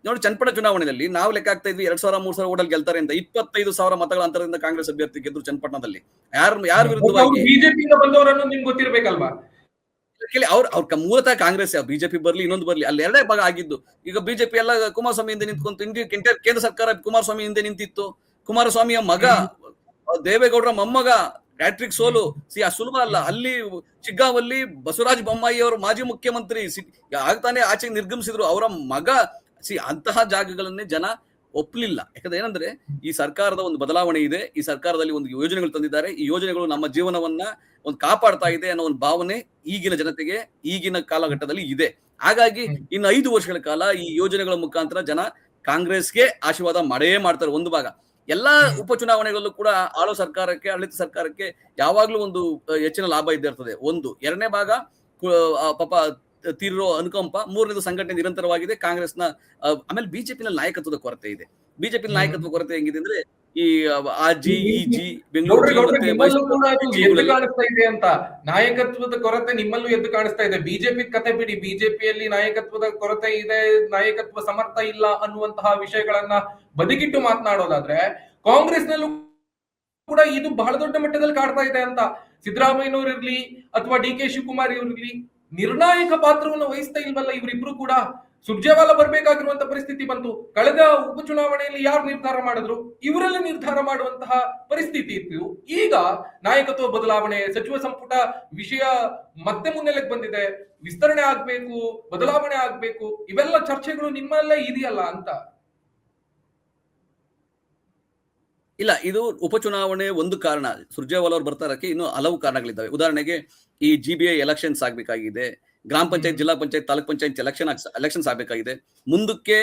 ನೋಡಿ, ಚನ್ನಪಟ್ಟಣ ಚುನಾವಣೆಯಲ್ಲಿ ನಾವು ಲೆಕ್ಕ ಹಾಕ್ತಾ ಇದ್ವಿ 2,000-3,000 ಓಟಲ್ಲಿ ಗೆಲ್ತಾರೆ ಅಂತ. 25,000 ಮತಗಳ ಅಂತರದಿಂದ ಕಾಂಗ್ರೆಸ್ ಅಭ್ಯರ್ಥಿ ಗೆದ್ರು ಚನ್ನಪಟ್ಟಣದಲ್ಲಿ. ಯಾರ ವಿರುದ್ಧವಾಗಿ? ಬಿಜೆಪಿಯಿಂದ ಬಂದವರನ್ನು ನಿಮ್ಗೆ ಗೊತ್ತಿರ್ಬೇಕಲ್ವಾ? ಅವ್ರ ಮೂಲತಃ ಕಾಂಗ್ರೆಸ್, ಬಿಜೆಪಿ ಬರ್ಲಿ ಇನ್ನೊಂದು ಬರ್ಲಿ, ಅಲ್ಲಿ ಎರಡೇ ಭಾಗ ಆಗಿದ್ದು. ಈಗ ಬಿಜೆಪಿ ಎಲ್ಲ ಕುಮಾರಸ್ವಾಮಿ ಹಿಂದೆ ನಿಂತ್ಕೊಂತ, ಕೇಂದ್ರ ಸರ್ಕಾರ ಕುಮಾರಸ್ವಾಮಿ ಹಿಂದೆ ನಿಂತಿತ್ತು. ಕುಮಾರಸ್ವಾಮಿಯ ಮಗ ದೇವೇಗೌಡರ ಮೊಮ್ಮಗ ಹ್ಯಾಟ್ರಿಕ್ ಸೋಲು ಸುಲಭ ಅಲ್ಲ. ಅಲ್ಲಿ ಶಿಗ್ಗಾಂವಲ್ಲಿ ಬಸವರಾಜ ಬೊಮ್ಮಾಯಿ ಅವರು ಮಾಜಿ ಮುಖ್ಯಮಂತ್ರಿ ಆಗ್ತಾನೆ ಆಚೆಗೆ ನಿರ್ಗಮಿಸಿದ್ರು. ಅವರ ಮಗ ಅಂತಹ ಜಾಗಗಳನ್ನೇ ಜನ ಒಪ್ಪಲಿಲ್ಲ. ಯಾಕಂದ್ರೆ ಏನಂದ್ರೆ, ಈ ಸರ್ಕಾರದ ಒಂದು ಬದಲಾವಣೆ ಇದೆ, ಈ ಸರ್ಕಾರದಲ್ಲಿ ಒಂದು ಯೋಜನೆಗಳು ತಂದಿದ್ದಾರೆ, ಈ ಯೋಜನೆಗಳು ನಮ್ಮ ಜೀವನವನ್ನ ಒಂದು ಕಾಪಾಡ್ತಾ ಇದೆ ಅನ್ನೋ ಒಂದು ಭಾವನೆ ಈಗಿನ ಜನತೆಗೆ ಈಗಿನ ಕಾಲಘಟ್ಟದಲ್ಲಿ ಇದೆ. ಹಾಗಾಗಿ ಇನ್ನು 5 ವರ್ಷಗಳ ಕಾಲ ಈ ಯೋಜನೆಗಳ ಮುಖಾಂತರ ಜನ ಕಾಂಗ್ರೆಸ್ಗೆ ಆಶೀರ್ವಾದ ಮಾಡೇ ಮಾಡ್ತಾರೆ. ಒಂದು ಭಾಗ ಎಲ್ಲಾ ಉಪಚುನಾವಣೆಗಳಲ್ಲೂ ಕೂಡ ಆಳೋ ಸರ್ಕಾರಕ್ಕೆ, ಆಡಳಿತ ಸರ್ಕಾರಕ್ಕೆ ಯಾವಾಗ್ಲೂ ಒಂದು ಹೆಚ್ಚಿನ ಲಾಭ ಇದ್ದೇ ಇರ್ತದೆ. ಒಂದು. ಎರಡನೇ ಭಾಗ ಪಾಪ ತೀರಿರೋ ಅನುಕಂಪ. ಮೂರನೇದು ಸಂಘಟನೆ ನಿರಂತರವಾಗಿದೆ ಕಾಂಗ್ರೆಸ್ನ. ಆಮೇಲೆ ಬಿಜೆಪಿನ ನಾಯಕತ್ವದ ಕೊರತೆ ಇದೆ. ಬಿಜೆಪಿ ನಾಯಕತ್ವ ಕೊರತೆ ಹೆಂಗಿದೆ ಅಂದ್ರೆ, ಈ ಜಿ ಬೆಂಗಳೂರು ಕಾಣಿಸ್ತಾ ಇದೆ ಅಂತ. ನಾಯಕತ್ವದ ಕೊರತೆ ನಿಮ್ಮಲ್ಲೂ ಎದ್ದು ಕಾಣಿಸ್ತಾ ಇದೆ. ಬಿಜೆಪಿ ಕತೆ ಬಿಡಿ, ಬಿಜೆಪಿಯಲ್ಲಿ ನಾಯಕತ್ವದ ಕೊರತೆ ಇದೆ, ನಾಯಕತ್ವ ಸಮರ್ಥ ಇಲ್ಲ ಅನ್ನುವಂತಹ ವಿಷಯಗಳನ್ನ ಬದಿಗಿಟ್ಟು ಮಾತನಾಡೋದಾದ್ರೆ, ಕಾಂಗ್ರೆಸ್ನಲ್ಲೂ ಕೂಡ ಇದು ಬಹಳ ದೊಡ್ಡ ಮಟ್ಟದಲ್ಲಿ ಕಾಡ್ತಾ ಇದೆ ಅಂತ. ಸಿದ್ದರಾಮಯ್ಯನವರು ಇರ್ಲಿ ಅಥವಾ ಡಿ ಕೆ ಶಿವಕುಮಾರ್ ಇರ್ಲಿ, ನಿರ್ಣಾಯಕ ಪಾತ್ರವನ್ನು ವಹಿಸ್ತಾ ಇಲ್ವಲ್ಲ ಇವರಿಬ್ರು ಕೂಡ. ಸುರ್ಜೇವಾಲಾ ಬರ್ಬೇಕಾಗಿರುವಂತ ಪರಿಸ್ಥಿತಿ ಬಂತು. ಕಳೆದ ಉಪಚುನಾವಣೆಯಲ್ಲಿ ಯಾರು ನಿರ್ಧಾರ ಮಾಡಿದ್ರು? ಇವರೆಲ್ಲ ನಿರ್ಧಾರ ಮಾಡುವಂತಹ ಪರಿಸ್ಥಿತಿ ಇತ್ತು. ಈಗ ನಾಯಕತ್ವ ಬದಲಾವಣೆ, ಸಚಿವ ಸಂಪುಟ ವಿಷಯ ಮತ್ತೆ ಮುನ್ನೆಲೆಗೆ ಬಂದಿದೆ. ವಿಸ್ತರಣೆ ಆಗ್ಬೇಕು, ಬದಲಾವಣೆ ಆಗ್ಬೇಕು, ಇವೆಲ್ಲ ಚರ್ಚೆಗಳು ನಿಮ್ಮಲ್ಲೇ ಇದೆಯಲ್ಲ ಅಂತ. ಇಲ್ಲ, ಇದು ಉಪಚುನಾವಣೆ ಒಂದು ಕಾರಣ. ಸುರ್ಜೇವಾಲಾ ಅವರು ಬರ್ತಾ ಇರಕ್ಕೆ ಇನ್ನು ಹಲವು ಕಾರಣಗಳಿದ್ದಾವೆ. ಉದಾಹರಣೆಗೆ, ಈ GBA ಎಲೆಕ್ಷನ್ಸ್ ಆಗ್ಬೇಕಾಗಿದೆ, ಗ್ರಾಮ ಪಂಚಾಯತ್, ಜಿಲ್ಲಾ ಪಂಚಾಯತ್, ತಾಲೂಕ್ ಪಂಚಾಯತ್ ಎಲೆಕ್ಷನ್ಸ್ ಆಗ್ಬೇಕಾಗಿದೆ. ಮುಂದಕ್ಕೆ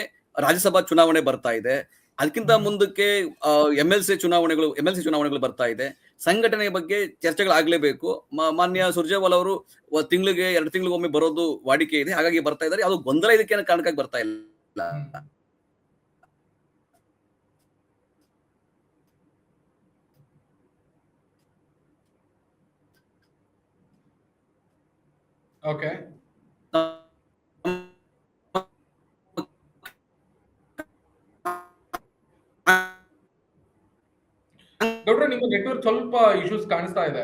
ರಾಜ್ಯಸಭಾ ಚುನಾವಣೆ ಬರ್ತಾ ಇದೆ. ಅದಕ್ಕಿಂತ ಮುಂದಕ್ಕೆ MLC ಚುನಾವಣೆಗಳು ಬರ್ತಾ ಇದೆ. ಸಂಘಟನೆ ಬಗ್ಗೆ ಚರ್ಚೆಗಳಾಗ್ಲೇಬೇಕು. ಮಾನ್ಯ ಸುರ್ಜೇವಾಲಾ ಅವರು ತಿಂಗಳಿಗೆ 2 ತಿಂಗಳಿಗೊಮ್ಮೆ ಬರೋದು ವಾಡಿಕೆ ಇದೆ. ಹಾಗಾಗಿ ಬರ್ತಾ ಇದ್ದಾರೆ. ಅದು ಗೊಂದಲ ಇದಕ್ಕೆ ಕಾರಣಕ್ಕಾಗಿ ಬರ್ತಾ ಇಲ್ಲ. ಓಕೆ, ಗೌಡ್ರೆ, ನಿಮ್ಮ ನೆಟ್ವರ್ಕ್ ಸ್ವಲ್ಪ ಇಶ್ಯೂಸ್ ಕಾಣಿಸ್ತಾ ಇದೆ.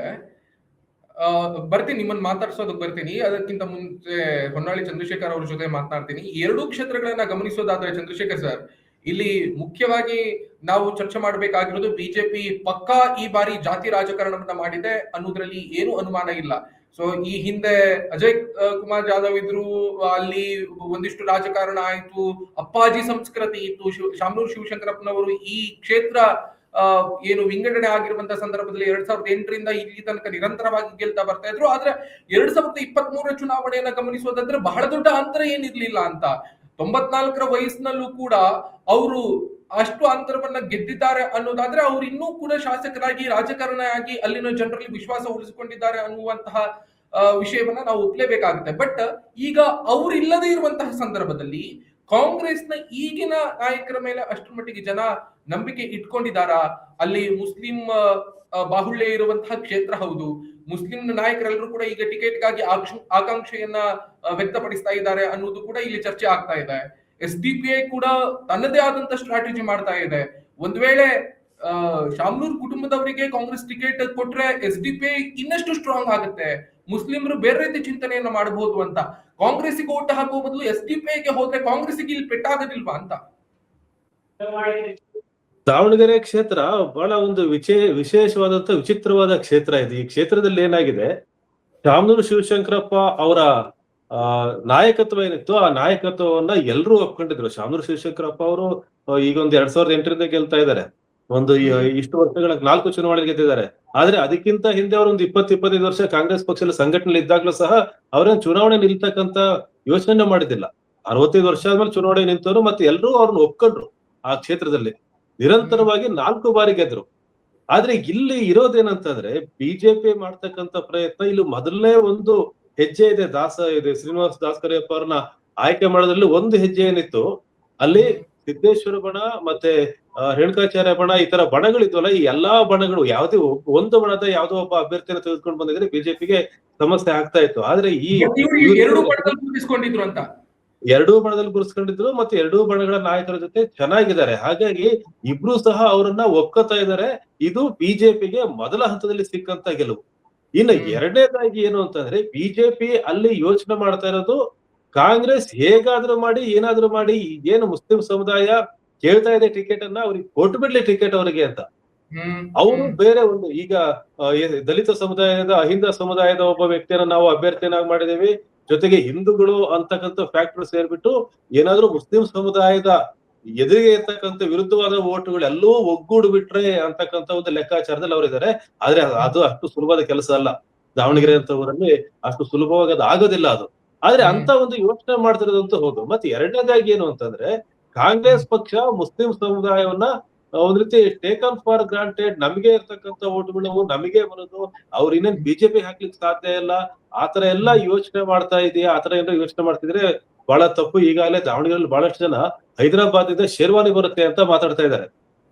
ಬರ್ತೀನಿ, ನಿಮ್ಮನ್ನ ಮಾತಾಡ್ಸೋದಕ್ಕೆ ಬರ್ತೀನಿ. ಅದಕ್ಕಿಂತ ಮುಂಚೆ ಹೊನ್ನಾಳಿ ಚಂದ್ರಶೇಖರ್ ಅವ್ರ ಜೊತೆ ಮಾತನಾಡ್ತೀನಿ. 2 ಕ್ಷೇತ್ರಗಳನ್ನ ಗಮನಿಸೋದಾದ್ರೆ ಚಂದ್ರಶೇಖರ್ ಸರ್, ಇಲ್ಲಿ ಮುಖ್ಯವಾಗಿ ನಾವು ಚರ್ಚೆ ಮಾಡಬೇಕಾಗಿರೋದು, ಬಿಜೆಪಿ ಪಕ್ಕಾ ಈ ಬಾರಿ ಜಾತಿ ರಾಜಕಾರಣವನ್ನ ಮಾಡಿದೆ ಅನ್ನೋದ್ರಲ್ಲಿ ಏನು ಅನುಮಾನ ಇಲ್ಲ. ಸೊ ಈ ಹಿಂದೆ ಅಜಯ್ ಕುಮಾರ್ ಜಾಧವ್ ಇದ್ರು, ಅಲ್ಲಿ ಒಂದಿಷ್ಟು ರಾಜಕಾರಣ ಆಯ್ತು, ಅಪ್ಪಾಜಿ ಸಂಸ್ಕೃತಿ ಇತ್ತು. ಶಾಮನೂರು ಶಿವಶಂಕರಪ್ಪನವರು ಈ ಕ್ಷೇತ್ರ ಏನು ವಿಂಗಡಣೆ ಆಗಿರುವಂತಹ ಸಂದರ್ಭದಲ್ಲಿ 2008ರಿಂದ ಇಲ್ಲಿ ತನಕ ನಿರಂತರವಾಗಿ ಗೆಲ್ತಾ ಬರ್ತಾ ಇದ್ರು. ಆದ್ರೆ 2023 ಚುನಾವಣೆಯನ್ನ ಗಮನಿಸೋದಾದ್ರೆ ಬಹಳ ದೊಡ್ಡ ಅಂತರ ಏನಿರ್ಲಿಲ್ಲ ಅಂತ. 94ರ ವಯಸ್ಸಿನಲ್ಲೂ ಕೂಡ ಅವರು ಅಷ್ಟು ಅಂತರವನ್ನ ಗೆದ್ದಿದ್ದಾರೆ ಅನ್ನೋದಾದ್ರೆ, ಅವ್ರು ಇನ್ನೂ ಕೂಡ ಶಾಸಕರಾಗಿ, ರಾಜಕಾರಣಿ ಅಲ್ಲಿನ ಜನರಲ್ಲಿ ವಿಶ್ವಾಸ ಉಳಿಸಿಕೊಂಡಿದ್ದಾರೆ ಅನ್ನುವಂತಹ ವಿಷಯವನ್ನ ನಾವು ಒಪ್ಲೇಬೇಕಾಗುತ್ತೆ. ಬಟ್ ಈಗ ಅವ್ರು ಇಲ್ಲದೆ ಇರುವಂತಹ ಸಂದರ್ಭದಲ್ಲಿ ಕಾಂಗ್ರೆಸ್ನ ಈಗಿನ ನಾಯಕರ ಮೇಲೆ ಅಷ್ಟರ ಮಟ್ಟಿಗೆ ಜನ ನಂಬಿಕೆ ಇಟ್ಕೊಂಡಿದ್ದಾರಾ? ಅಲ್ಲಿ ಮುಸ್ಲಿಂ ಬಾಹುಳ್ಯ ಇರುವಂತಹ ಕ್ಷೇತ್ರ ಹೌದು. ಮುಸ್ಲಿಂ ನಾಯಕರೆಲ್ಲರೂ ಕೂಡ ಈಗ ಟಿಕೆಟ್ಗಾಗಿ ಆಕಾಂಕ್ಷೆಯನ್ನ ವ್ಯಕ್ತಪಡಿಸ್ತಾ ಇದ್ದಾರೆ ಅನ್ನೋದು ಕೂಡ ಇಲ್ಲಿ ಚರ್ಚೆ ಆಗ್ತಾ ಇದೆ. SDPI ಕೂಡ ತನ್ನದೇ ಆದಂತ ಸ್ಟ್ರಾಟಜಿ ಮಾಡ್ತಾ ಇದೆ. ಒಂದ್ ವೇಳೆ ಶಾಮನೂರ್ ಕುಟುಂಬದವರಿಗೆ ಕಾಂಗ್ರೆಸ್ ಟಿಕೆಟ್ ಕೊಟ್ರೆ SDPI ಇನ್ನಷ್ಟು ಸ್ಟ್ರಾಂಗ್ ಆಗುತ್ತೆ. ಮುಸ್ಲಿಮರು ಬೇರೆ ರೀತಿ ಚಿಂತನೆಯನ್ನ ಮಾಡಬಹುದು ಅಂತ. ಕಾಂಗ್ರೆಸ್ಸಿಗೆ ಓಟ್ ಹಾಕುವ ಬದಲು SDPIಗೆ ಹೋದ್ರೆ ಕಾಂಗ್ರೆಸ್ಸಿಗೆ ಇಲ್ಲಿ ಪೆಟ್ಟಾಗೋದಿಲ್ವಾ ಅಂತ. ದಾವಣಗೆರೆ ಕ್ಷೇತ್ರ ಬಹಳ ಒಂದು ವಿಶೇಷವಾದಂತ ವಿಚಿತ್ರವಾದ ಕ್ಷೇತ್ರ ಇದೆ. ಈ ಕ್ಷೇತ್ರದಲ್ಲಿ ಏನಾಗಿದೆ, ಶಾಮನೂರು ಶಿವಶಂಕರಪ್ಪ ಅವರ ನಾಯಕತ್ವ ಏನಿತ್ತು, ಆ ನಾಯಕತ್ವವನ್ನ ಎಲ್ಲರೂ ಒಪ್ಕೊಂಡಿದ್ರು. ಶಾಮನೂರು ಶಿವಶಂಕರಪ್ಪ ಅವರು ಈಗ ಒಂದು 2008ರಿಂದ ಗೆಲ್ತಾ ಇದ್ದಾರೆ. ಒಂದು ಇಷ್ಟು ವರ್ಷಗಳ 4 ಚುನಾವಣೆ ಗೆದ್ದಿದ್ದಾರೆ. ಆದ್ರೆ ಅದಕ್ಕಿಂತ ಹಿಂದೆ ಅವರು ಒಂದು 20-25 ವರ್ಷ ಕಾಂಗ್ರೆಸ್ ಪಕ್ಷದ ಸಂಘಟನೆ ಇದ್ದಾಗ್ಲೂ ಸಹ ಅವ್ರೇನ್ ಚುನಾವಣೆ ನಿಲ್ತಕ್ಕಂತ ಯೋಚನೆ ಮಾಡಿದ್ದಿಲ್ಲ. 65 ವರ್ಷ ಆದ್ಮೇಲೆ ಚುನಾವಣೆ ನಿಂತವರು, ಮತ್ತೆ ಎಲ್ಲರೂ ಅವ್ರನ್ನ ಒಪ್ಕೊಂಡ್ರು. ಆ ಕ್ಷೇತ್ರದಲ್ಲಿ ನಿರಂತರವಾಗಿ 4 ಬಾರಿ ಗೆದ್ರು. ಆದ್ರೆ ಇಲ್ಲಿ ಇರೋದೇನಂತಂದ್ರೆ ಬಿಜೆಪಿ ಮಾಡ್ತಕ್ಕಂತ ಪ್ರಯತ್ನ, ಇಲ್ಲಿ ಮೊದಲನೇ ಒಂದು ಹೆಜ್ಜೆ ಇದೆ, ಶ್ರೀನಿವಾಸ ದಾಸ್ ಕರಿಯಪ್ಪ ಅವ್ರನ್ನ ಆಯ್ಕೆ ಮಾಡೋದ್ರಲ್ಲಿ ಒಂದು ಹೆಜ್ಜೆ ಏನಿತ್ತು, ಅಲ್ಲಿ ಸಿದ್ದೇಶ್ವರ ಬಣ ಮತ್ತೆ ರೇಣುಕಾಚಾರ್ಯ ಬಣ, ಈ ತರ ಬಣಗಳಿದ್ವಲ್ಲ, ಈ ಎಲ್ಲಾ ಬಣಗಳು ಯಾವುದೇ ಒಂದು ಬಣದ ಯಾವುದೋ ಒಬ್ಬ ಅಭ್ಯರ್ಥಿಯನ್ನು ತೆಗೆದುಕೊಂಡು ಬಂದಿದ್ರೆ ಬಿಜೆಪಿಗೆ ಸಮಸ್ಯೆ ಆಗ್ತಾ ಇತ್ತು. ಆದ್ರೆ ಈ ಎರಡು ಬಣದಲ್ಲಿ ಗುರುತಿಸ್ಕೊಂಡಿದ್ರು ಅಂತ, ಎರಡೂ ಬಣದಲ್ಲಿ ಗುರುಸ್ಕೊಂಡಿದ್ರು, ಮತ್ತೆ ಎರಡೂ ಬಣಗಳ ನಾಯಕರ ಜೊತೆ ಚೆನ್ನಾಗಿದ್ದಾರೆ. ಹಾಗಾಗಿ ಇಬ್ರು ಸಹ ಅವರನ್ನ ಒಪ್ಕೋತಾ ಇದ್ದಾರೆ. ಇದು ಬಿಜೆಪಿಗೆ ಮೊದಲ ಹಂತದಲ್ಲಿ ಸಿಕ್ಕಂತ ಗೆಲುವು. ಇನ್ನು ಎರಡನೇದಾಗಿ ಏನು ಅಂತಂದ್ರೆ, ಬಿಜೆಪಿ ಅಲ್ಲಿ ಯೋಚನೆ ಮಾಡ್ತಾ ಇರೋದು, ಕಾಂಗ್ರೆಸ್ ಹೇಗಾದ್ರೂ ಮಾಡಿ ಏನಾದ್ರೂ ಮಾಡಿ ಏನು ಮುಸ್ಲಿಂ ಸಮುದಾಯ ಕೇಳ್ತಾ ಇದೆ ಟಿಕೆಟ್ ಅನ್ನ, ಅವ್ರಿಗೆ ಕೊಟ್ಟು ಬಿಡ್ಲಿ ಟಿಕೆಟ್ ಅವರಿಗೆ ಅಂತ. ಅವರು ಬೇರೆ ಒಂದು ಈಗ ದಲಿತ ಸಮುದಾಯದ, ಅಹಿಂದ ಸಮುದಾಯದ ಒಬ್ಬ ವ್ಯಕ್ತಿಯನ್ನ ನಾವು ಅಭ್ಯರ್ಥಿಯನ್ನಾಗಿ ಮಾಡಿದೀವಿ, ಜೊತೆಗೆ ಹಿಂದೂಗಳು ಅಂತಕ್ಕಂಥ ಫ್ಯಾಕ್ಟರ್ ಸೇರ್ಬಿಟ್ಟು ಏನಾದ್ರೂ ಮುಸ್ಲಿಂ ಸಮುದಾಯದ ಎದುರಿಗೆ ಇರ್ತಕ್ಕಂಥ ವಿರುದ್ಧವಾದ ಓಟುಗಳು ಎಲ್ಲವೂ ಒಗ್ಗೂಡು ಬಿಟ್ರೆ ಅಂತಕ್ಕಂಥ ಒಂದು ಲೆಕ್ಕಾಚಾರದಲ್ಲಿ ಅವರಿದ್ದಾರೆ. ಆದ್ರೆ ಅದು ಅಷ್ಟು ಸುಲಭದ ಕೆಲಸ ಅಲ್ಲ. ದಾವಣಗೆರೆ ಅಂತ ಊರಲ್ಲಿ ಅಷ್ಟು ಸುಲಭವಾಗಿ ಅದು ಆಗೋದಿಲ್ಲ ಅದು. ಆದ್ರೆ ಅಂತ ಒಂದು ಯೋಚನೆ ಮಾಡ್ತಿರೋದಂತೂ ಹೌದು. ಮತ್ತೆ ಎರಡನೇದಾಗಿ ಏನು ಅಂತಂದ್ರೆ, ಕಾಂಗ್ರೆಸ್ ಪಕ್ಷ ಮುಸ್ಲಿಂ ಸಮುದಾಯವನ್ನ ಒಂದ್ ರೀತಿ ಟೇಕನ್ ಫಾರ್ ಗ್ರಾಂಟೆಡ್, ನಮಗೆ ಇರ್ತಕ್ಕಂಥ ಓಟುಗಳು ನಮಗೆ ಬರೋದು, ಅವ್ರು ಇನ್ನೇನ್ ಬಿಜೆಪಿ ಹಾಕ್ಲಿಕ್ಕೆ ಸಾಧ್ಯ ಇಲ್ಲ, ಆತರ ಎಲ್ಲ ಯೋಚನೆ ಮಾಡ್ತಾ ಇದೆಯಾ? ಆತರ ಏನಾದ್ರು ಯೋಚನೆ ಮಾಡ್ತಿದ್ರೆ ಬಹಳ ತಪ್ಪು. ಈಗಾಗಲೇ ದಾವಣಗೆರೆಯಲ್ಲಿ ಬಹಳಷ್ಟು ಜನ ಹೈದರಾಬಾದ್ ಇಂದ ಶೇರ್ವಾನಿ ಬರುತ್ತೆ ಅಂತ ಮಾತಾಡ್ತಾ ಇದ್ದಾರೆ.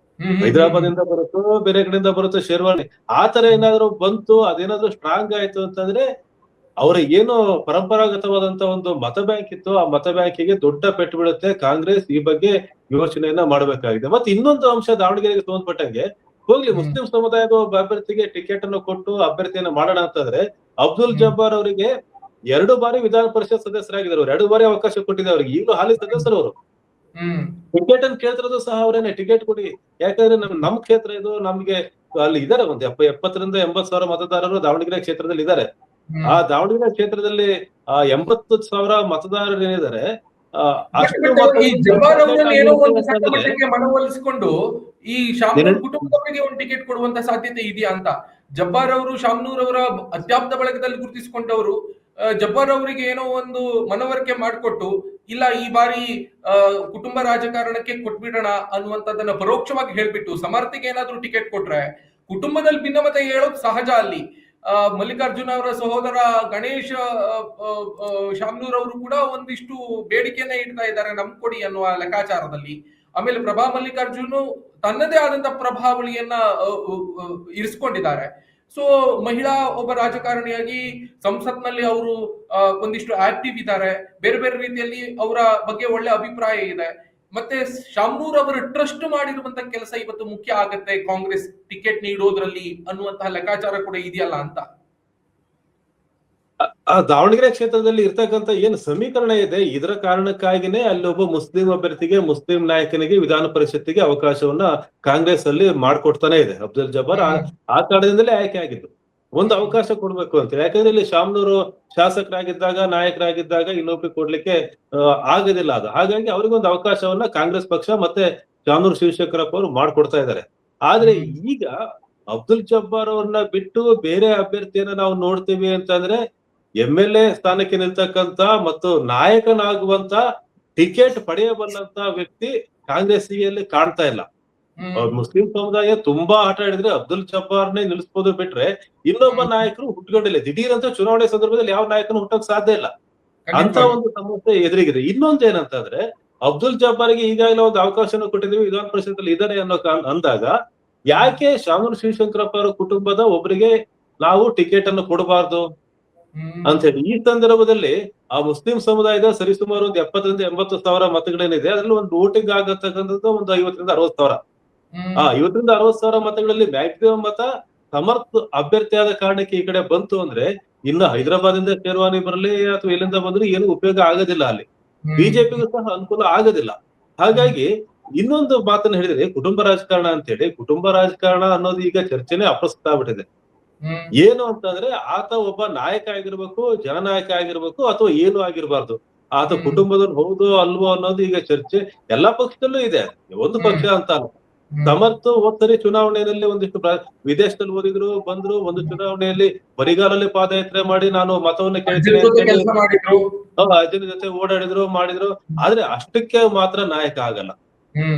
ಹೈದರಾಬಾದ್ ಇಂದ ಬರುತ್ತೋ ಬೇರೆ ಕಡೆಯಿಂದ ಬರುತ್ತೋ ಶೇರ್ವಾನಿ, ಆತರ ಏನಾದ್ರು ಬಂತು, ಅದೇನಾದ್ರು ಸ್ಟ್ರಾಂಗ್ ಆಯ್ತು ಅಂತಂದ್ರೆ ಅವರ ಏನು ಪರಂಪರಾಗತವಾದಂತ ಒಂದು ಮತ ಬ್ಯಾಂಕ್ ಇತ್ತು, ಆ ಮತ ಬ್ಯಾಂಕಿಗೆ ದೊಡ್ಡ ಪೆಟ್ಟು ಬೀಳುತ್ತೆ. ಕಾಂಗ್ರೆಸ್ ಈ ಬಗ್ಗೆ ಯೋಚನೆಯನ್ನ ಮಾಡಬೇಕಾಗಿದೆ. ಮತ್ತೆ ಇನ್ನೊಂದು ಅಂಶ ದಾವಣಗೆರೆಗೆ ಸಂಬಂಧಪಟ್ಟಂಗೆ, ಹೋಗ್ಲಿ ಮುಸ್ಲಿಂ ಸಮುದಾಯದ ಒಬ್ಬ ಅಭ್ಯರ್ಥಿಗೆ ಟಿಕೆಟ್ ಅನ್ನು ಕೊಟ್ಟು ಅಭ್ಯರ್ಥಿಯನ್ನ ಮಾಡೋಣ ಅಂತಂದ್ರೆ, ಅಬ್ದುಲ್ ಜಬ್ಬಾರ್ ಅವರಿಗೆ 2 ಬಾರಿ ವಿಧಾನ ಪರಿಷತ್ ಸದಸ್ಯರಾಗಿದ್ದಾರೆ. 2 ಬಾರಿ ಅವಕಾಶ ಕೊಟ್ಟಿದೆ ಅವ್ರಿಗೆ. ಈಗಲೂ ಹಾಲಿ ಸದಸ್ಯರು ಅವರು. ಟಿಕೆಟ್ ಅನ್ನು ಕೇಳ್ತಿರೋದು ಸಹ ಅವರೇನೆ, ಟಿಕೆಟ್ ಕೊಡಿ, ಯಾಕಂದ್ರೆ ನಮ್ ಕ್ಷೇತ್ರ ಇದು, ನಮ್ಗೆ ಅಲ್ಲಿ ಇದಾರೆ ಒಂದು 70ರಿಂದ 80,000 ಮತದಾರರು ದಾವಣಗೆರೆ ಕ್ಷೇತ್ರದಲ್ಲಿ ಇದ್ದಾರೆ. ಆ ದಾವಣಗೆರೆ ಕ್ಷೇತ್ರದಲ್ಲಿ 80,000 ಮತದಾರರು ಏನಿದ್ದಾರೆ, ಮನವೊಲಿಸಿಕೊಂಡು ಈ ಶಾಮನೂರ್ ಕುಟುಂಬದವರಿಗೆ ಒಂದು ಟಿಕೆಟ್ ಕೊಡುವಂತ ಸಾಧ್ಯತೆ ಇದೆಯಾ ಅಂತ. ಜಬ್ಬಾರ್ ಅವರು ಶಾಮನೂರ್ ಅವರ ಅತ್ಯಾಪ್ತ ಬಳಗದಲ್ಲಿ ಗುರುತಿಸಿಕೊಂಡವರು. ಜಬ್ಬಾರ್ ಅವರಿಗೆ ಏನೋ ಒಂದು ಮನವರಿಕೆ ಮಾಡಿಕೊಟ್ಟು, ಇಲ್ಲ ಈ ಬಾರಿ ಕುಟುಂಬ ರಾಜಕಾರಣಕ್ಕೆ ಕೊಟ್ಬಿಡೋಣ ಅನ್ನುವಂಥದ್ದನ್ನ ಪರೋಕ್ಷವಾಗಿ ಹೇಳ್ಬಿಟ್ಟು ಸಮರ್ಥಿಗೆ ಏನಾದ್ರೂ ಟಿಕೆಟ್ ಕೊಟ್ರೆ ಕುಟುಂಬದಲ್ಲಿ ಭಿನ್ನಮತ ಹೇಳೋದು ಸಹಜ. ಅಲ್ಲಿ ಮಲ್ಲಿಕಾರ್ಜುನ ಅವರ ಸಹೋದರ ಗಣೇಶ್ ಶಾಮನೂರ್ ಅವರು ಕೂಡ ಒಂದಿಷ್ಟು ಬೇಡಿಕೆಯನ್ನ ಇಡ್ತಾ ಇದ್ದಾರೆ, ನಮ್ ಕೊಡಿ ಅನ್ನುವ ಲೆಕ್ಕಾಚಾರದಲ್ಲಿ. ಆಮೇಲೆ ಪ್ರಭಾ ಮಲ್ಲಿಕಾರ್ಜುನ್ ತನ್ನದೇ ಆದಂತ ಪ್ರಭಾವಳಿಯನ್ನ ಇರಿಸ್ಕೊಂಡಿದ್ದಾರೆ. ಸೊ ಮಹಿಳಾ ಒಬ್ಬ ರಾಜಕಾರಣಿಯಾಗಿ ಸಂಸತ್ನಲ್ಲಿ ಅವರು ಒಂದಿಷ್ಟು ಆಕ್ಟಿವ್ ಇದ್ದಾರೆ, ಬೇರೆ ಬೇರೆ ರೀತಿಯಲ್ಲಿ ಅವರ ಬಗ್ಗೆ ಒಳ್ಳೆ ಅಭಿಪ್ರಾಯ ಇದೆ. ಮತ್ತೆ ಶಾಮನೂರ್ ಅವರು ಟ್ರಸ್ಟ್ ಮಾಡಿರುವಂತ ಕೆಲಸ ಇವತ್ತು ಮುಖ್ಯ ಆಗತ್ತೆ ಕಾಂಗ್ರೆಸ್ ಟಿಕೆಟ್ ನೀಡೋದ್ರಲ್ಲಿ ಅನ್ನುವಂತಹ ಲೆಕ್ಕಾಚಾರ ಕೂಡ ಇದೆಯಲ್ಲ ಅಂತ. ಆ ದಾವಣಗೆರೆ ಕ್ಷೇತ್ರದಲ್ಲಿ ಇರ್ತಕ್ಕಂಥ ಏನು ಸಮೀಕರಣ ಇದೆ, ಇದರ ಕಾರಣಕ್ಕಾಗಿನೇ ಅಲ್ಲಿ ಒಬ್ಬ ಮುಸ್ಲಿಂ ಅಭ್ಯರ್ಥಿಗೆ, ಮುಸ್ಲಿಂ ನಾಯಕನಿಗೆ ವಿಧಾನ ಪರಿಷತ್ತಿಗೆ ಅವಕಾಶವನ್ನ ಕಾಂಗ್ರೆಸ್ ಅಲ್ಲಿ ಮಾಡ್ಕೊಡ್ತಾನೆ ಇದೆ. ಅಬ್ದುಲ್ ಜಬ್ಬಾರ್ ಆ ಕಾರಣದಿಂದಲೇ ಆಯ್ಕೆ ಆಗಿದ್ದು. ಒಂದು ಅವಕಾಶ ಕೊಡ್ಬೇಕು ಅಂತ, ಯಾಕಂದ್ರೆ ಇಲ್ಲಿ ಶಾಮನೂರು ಶಾಸಕರಾಗಿದ್ದಾಗ, ನಾಯಕರಾಗಿದ್ದಾಗ ಇನ್ನೊಬ್ರಿಗೆ ಕೊಡ್ಲಿಕ್ಕೆ ಆಗೋದಿಲ್ಲ ಅದು. ಹಾಗಾಗಿ ಅವ್ರಿಗೊಂದು ಅವಕಾಶವನ್ನ ಕಾಂಗ್ರೆಸ್ ಪಕ್ಷ ಮತ್ತೆ ಶಾಮನೂರು ಶಿವಶಂಕರಪ್ಪ ಅವರು ಮಾಡ್ಕೊಡ್ತಾ ಇದ್ದಾರೆ. ಆದ್ರೆ ಈಗ ಅಬ್ದುಲ್ ಜಬ್ಬಾರ್ ಅವ್ರನ್ನ ಬಿಟ್ಟು ಬೇರೆ ಅಭ್ಯರ್ಥಿಯನ್ನ ನಾವು ನೋಡ್ತೀವಿ ಅಂತಂದ್ರೆ, MLA ಸ್ಥಾನಕ್ಕೆ ನಿಲ್ತಕ್ಕಂತ ಮತ್ತು ನಾಯಕನಾಗುವಂತ ಟಿಕೆಟ್ ಪಡೆಯಬಲ್ಲಂತ ವ್ಯಕ್ತಿ ಕಾಂಗ್ರೆಸ್ಸಿಯಲ್ಲಿ ಕಾಣ್ತಾ ಇಲ್ಲ. ಮುಸ್ಲಿಂ ಸಮುದಾಯ ತುಂಬಾ ಆಟ ಆಡಿದ್ರೆ ಅಬ್ದುಲ್ ಜಬ್ಬಾರ್ನೇ ನಿಲ್ಲಿಸಬಹುದು ಬಿಟ್ರೆ ಇನ್ನೊಬ್ಬ ನಾಯಕರು ಹುಟ್ಕೊಂಡಿಲ್ಲ. ದಿಢೀರ್ ಅಂತ ಚುನಾವಣೆ ಸಂದರ್ಭದಲ್ಲಿ ಯಾವ ನಾಯಕನು ಹುಟ್ಟಕ್ ಸಾಧ್ಯ ಇಲ್ಲ. ಅಂತ ಒಂದು ಸಮಸ್ಯೆ ಎದುರಿಗಿದೆ. ಇನ್ನೊಂದು ಏನಂತಂದ್ರೆ, ಅಬ್ದುಲ್ ಜಬ್ಬಾರ್ಗೆ ಈಗಾಗಲೇ ಒಂದು ಅವಕಾಶನ ಕೊಟ್ಟಿದ್ದೀವಿ, ವಿಧಾನ ಪರಿಷತ್ತಲ್ಲಿ ಇದ್ದಾರೆ ಅನ್ನೋ ಅಂದಾಗ ಯಾಕೆ ಶಾಮನೂರು ಶಿವಶಂಕರಪ್ಪ ಅವರ ಕುಟುಂಬದ ಒಬ್ಬರಿಗೆ ನಾವು ಟಿಕೆಟ್ ಅನ್ನು ಕೊಡಬಾರ್ದು ಅಂತ ಹೇಳಿ. ಈ ಸಂದರ್ಭದಲ್ಲಿ ಆ ಮುಸ್ಲಿಂ ಸಮುದಾಯದ ಸರಿಸುಮಾರು ಒಂದು 70ರಿಂದ 80,000 ಮತಗಳೇನಿದೆ, ಅದ್ರಲ್ಲಿ ಒಂದು ವೋಟಿಂಗ್ ಆಗತಕ್ಕಂಥದ್ದು ಒಂದು 50ರಿಂದ 60,000. 50ರಿಂದ 60,000 ಮತಗಳಲ್ಲಿ ಮ್ಯಾಕ್ಸಿಮಮ್ ಮತ ಸಮರ್ಥ ಅಭ್ಯರ್ಥಿಯಾದ ಕಾರಣಕ್ಕೆ ಈ ಕಡೆ ಬಂತು ಅಂದ್ರೆ, ಇನ್ನು ಹೈದರಾಬಾದ್ ಇಂದ ಶೇರ್ವಾನಿ ಬರಲಿ ಅಥವಾ ಎಲ್ಲಿಂದ ಬಂದ್ರು ಏನು ಉಪಯೋಗ ಆಗೋದಿಲ್ಲ. ಅಲ್ಲಿ ಬಿಜೆಪಿಗೂ ಸಹ ಅನುಕೂಲ ಆಗೋದಿಲ್ಲ. ಹಾಗಾಗಿ ಇನ್ನೊಂದು ಮಾತನ್ನ ಹೇಳಿದ್ರೆ, ಕುಟುಂಬ ರಾಜಕಾರಣ ಅಂತ ಹೇಳಿ, ಕುಟುಂಬ ರಾಜಕಾರಣ ಅನ್ನೋದು ಈಗ ಚರ್ಚೆನೆ ಅಪ್ರಸ್ತುತ ಆಗ್ಬಿಟ್ಟಿದೆ. ಏನು ಅಂತಂದ್ರೆ, ಆತ ಒಬ್ಬ ನಾಯಕ ಆಗಿರ್ಬೇಕು, ಜನನಾಯಕ ಆಗಿರ್ಬೇಕು, ಅಥವಾ ಏನು ಆಗಿರ್ಬಾರ್ದು, ಆತ ಕುಟುಂಬದವ್ರು ಹೌದು ಅಲ್ವೋ ಅನ್ನೋದು ಈಗ ಚರ್ಚೆ ಎಲ್ಲಾ ಪಕ್ಷದಲ್ಲೂ ಇದೆ. ಒಂದು ಪಕ್ಷ ಅಂತ ಅಲ್ಲ, ಸಮರ್ಥ ಹೋದ್ಸರಿ ಚುನಾವಣೆಯಲ್ಲಿ ಒಂದಿಷ್ಟು ವಿದೇಶದಲ್ಲಿ ಓದಿದ್ರು, ಬಂದ್ರು, ಒಂದು ಚುನಾವಣೆಯಲ್ಲಿ ಬರಿಗಾಲಲ್ಲಿ ಪಾದಯಾತ್ರೆ ಮಾಡಿ ನಾನು ಮತವನ್ನು ಕೇಳ್ತೀನಿ ಅಂತ ಹೇಳಿ ಕೆಲಸ ಮಾಡಿದ್ರು. ಅಜ್ಜನ ಜೊತೆ ಓಡಾಡಿದ್ರು, ಮಾಡಿದ್ರು. ಆದ್ರೆ ಅಷ್ಟಕ್ಕೆ ಮಾತ್ರ ನಾಯಕ ಆಗಲ್ಲ.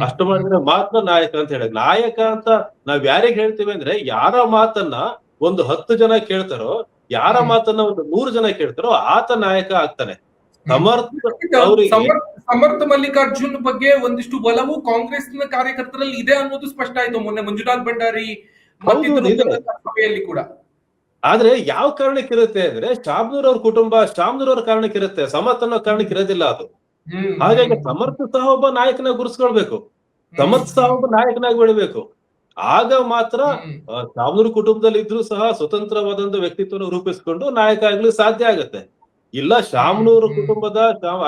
ಅಷ್ಟು ಮಾಡಿದ್ರೆ ಮಾತ್ರ ನಾಯಕ ಅಂತ ಹೇಳಿದ್ರೆ, ನಾಯಕ ಅಂತ ನಾವ್ ಯಾರಿಗ್ ಹೇಳ್ತೀವಿ ಅಂದ್ರೆ, ಯಾರ ಮಾತನ್ನ ಒಂದು 10 ಜನ ಕೇಳ್ತಾರೋ, ಯಾರ ಮಾತನ್ನ ಒಂದು 100 ಜನ ಕೇಳ್ತಾರೋ ಆತ ನಾಯಕ ಆಗ್ತಾನೆ. ಸಮರ್ಥ ಮಲ್ಲಿಕಾರ್ಜುನ್ ಬಗ್ಗೆ ಒಂದಿಷ್ಟು ಒಲವು ಕಾಂಗ್ರೆಸ್ನ ಕಾರ್ಯಕರ್ತರಲ್ಲಿ ಇದೆ ಅನ್ನೋದು ಸ್ಪಷ್ಟ ಆಯ್ತು ಮೊನ್ನೆ ಮಂಜುನಾಥ್ ಭಂಡಾರಿ ಸಭೆಯಲ್ಲಿ ಕೂಡ. ಆದ್ರೆ ಯಾವ ಕಾರಣಕ್ಕಿರುತ್ತೆ ಅಂದ್ರೆ, ಶಾಮ್ನೂರ್ ಅವ್ರ ಕುಟುಂಬ, ಶಾಮ್ನೂರ್ ಅವ್ರ ಕಾರಣಕ್ಕಿರುತ್ತೆ, ಸಮರ್ಥ ಅನ್ನೋ ಕಾರಣಕ್ಕಿರೋದಿಲ್ಲ ಅದು. ಹಾಗಾಗಿ ಸಮರ್ಥ ಸಹ ಒಬ್ಬ ನಾಯಕನಾಗಿ ಗುರುಸ್ಕೊಳ್ಬೇಕು, ಸಮರ್ಥ ಸಹ ಒಬ್ಬ ನಾಯಕನಾಗಿ ಬೆಳಿಬೇಕು. ಆಗ ಮಾತ್ರ ಶಾಮ್ನೂರ್ ಕುಟುಂಬದಲ್ಲಿ ಇದ್ರೂ ಸಹ ಸ್ವತಂತ್ರವಾದಂತ ವ್ಯಕ್ತಿತ್ವನ ರೂಪಿಸ್ಕೊಂಡು ನಾಯಕ ಆಗ್ಲಿಕ್ಕೆ ಸಾಧ್ಯ ಆಗತ್ತೆ. ಇಲ್ಲ ಶಾಮ್ನೂರು ಕುಟುಂಬದ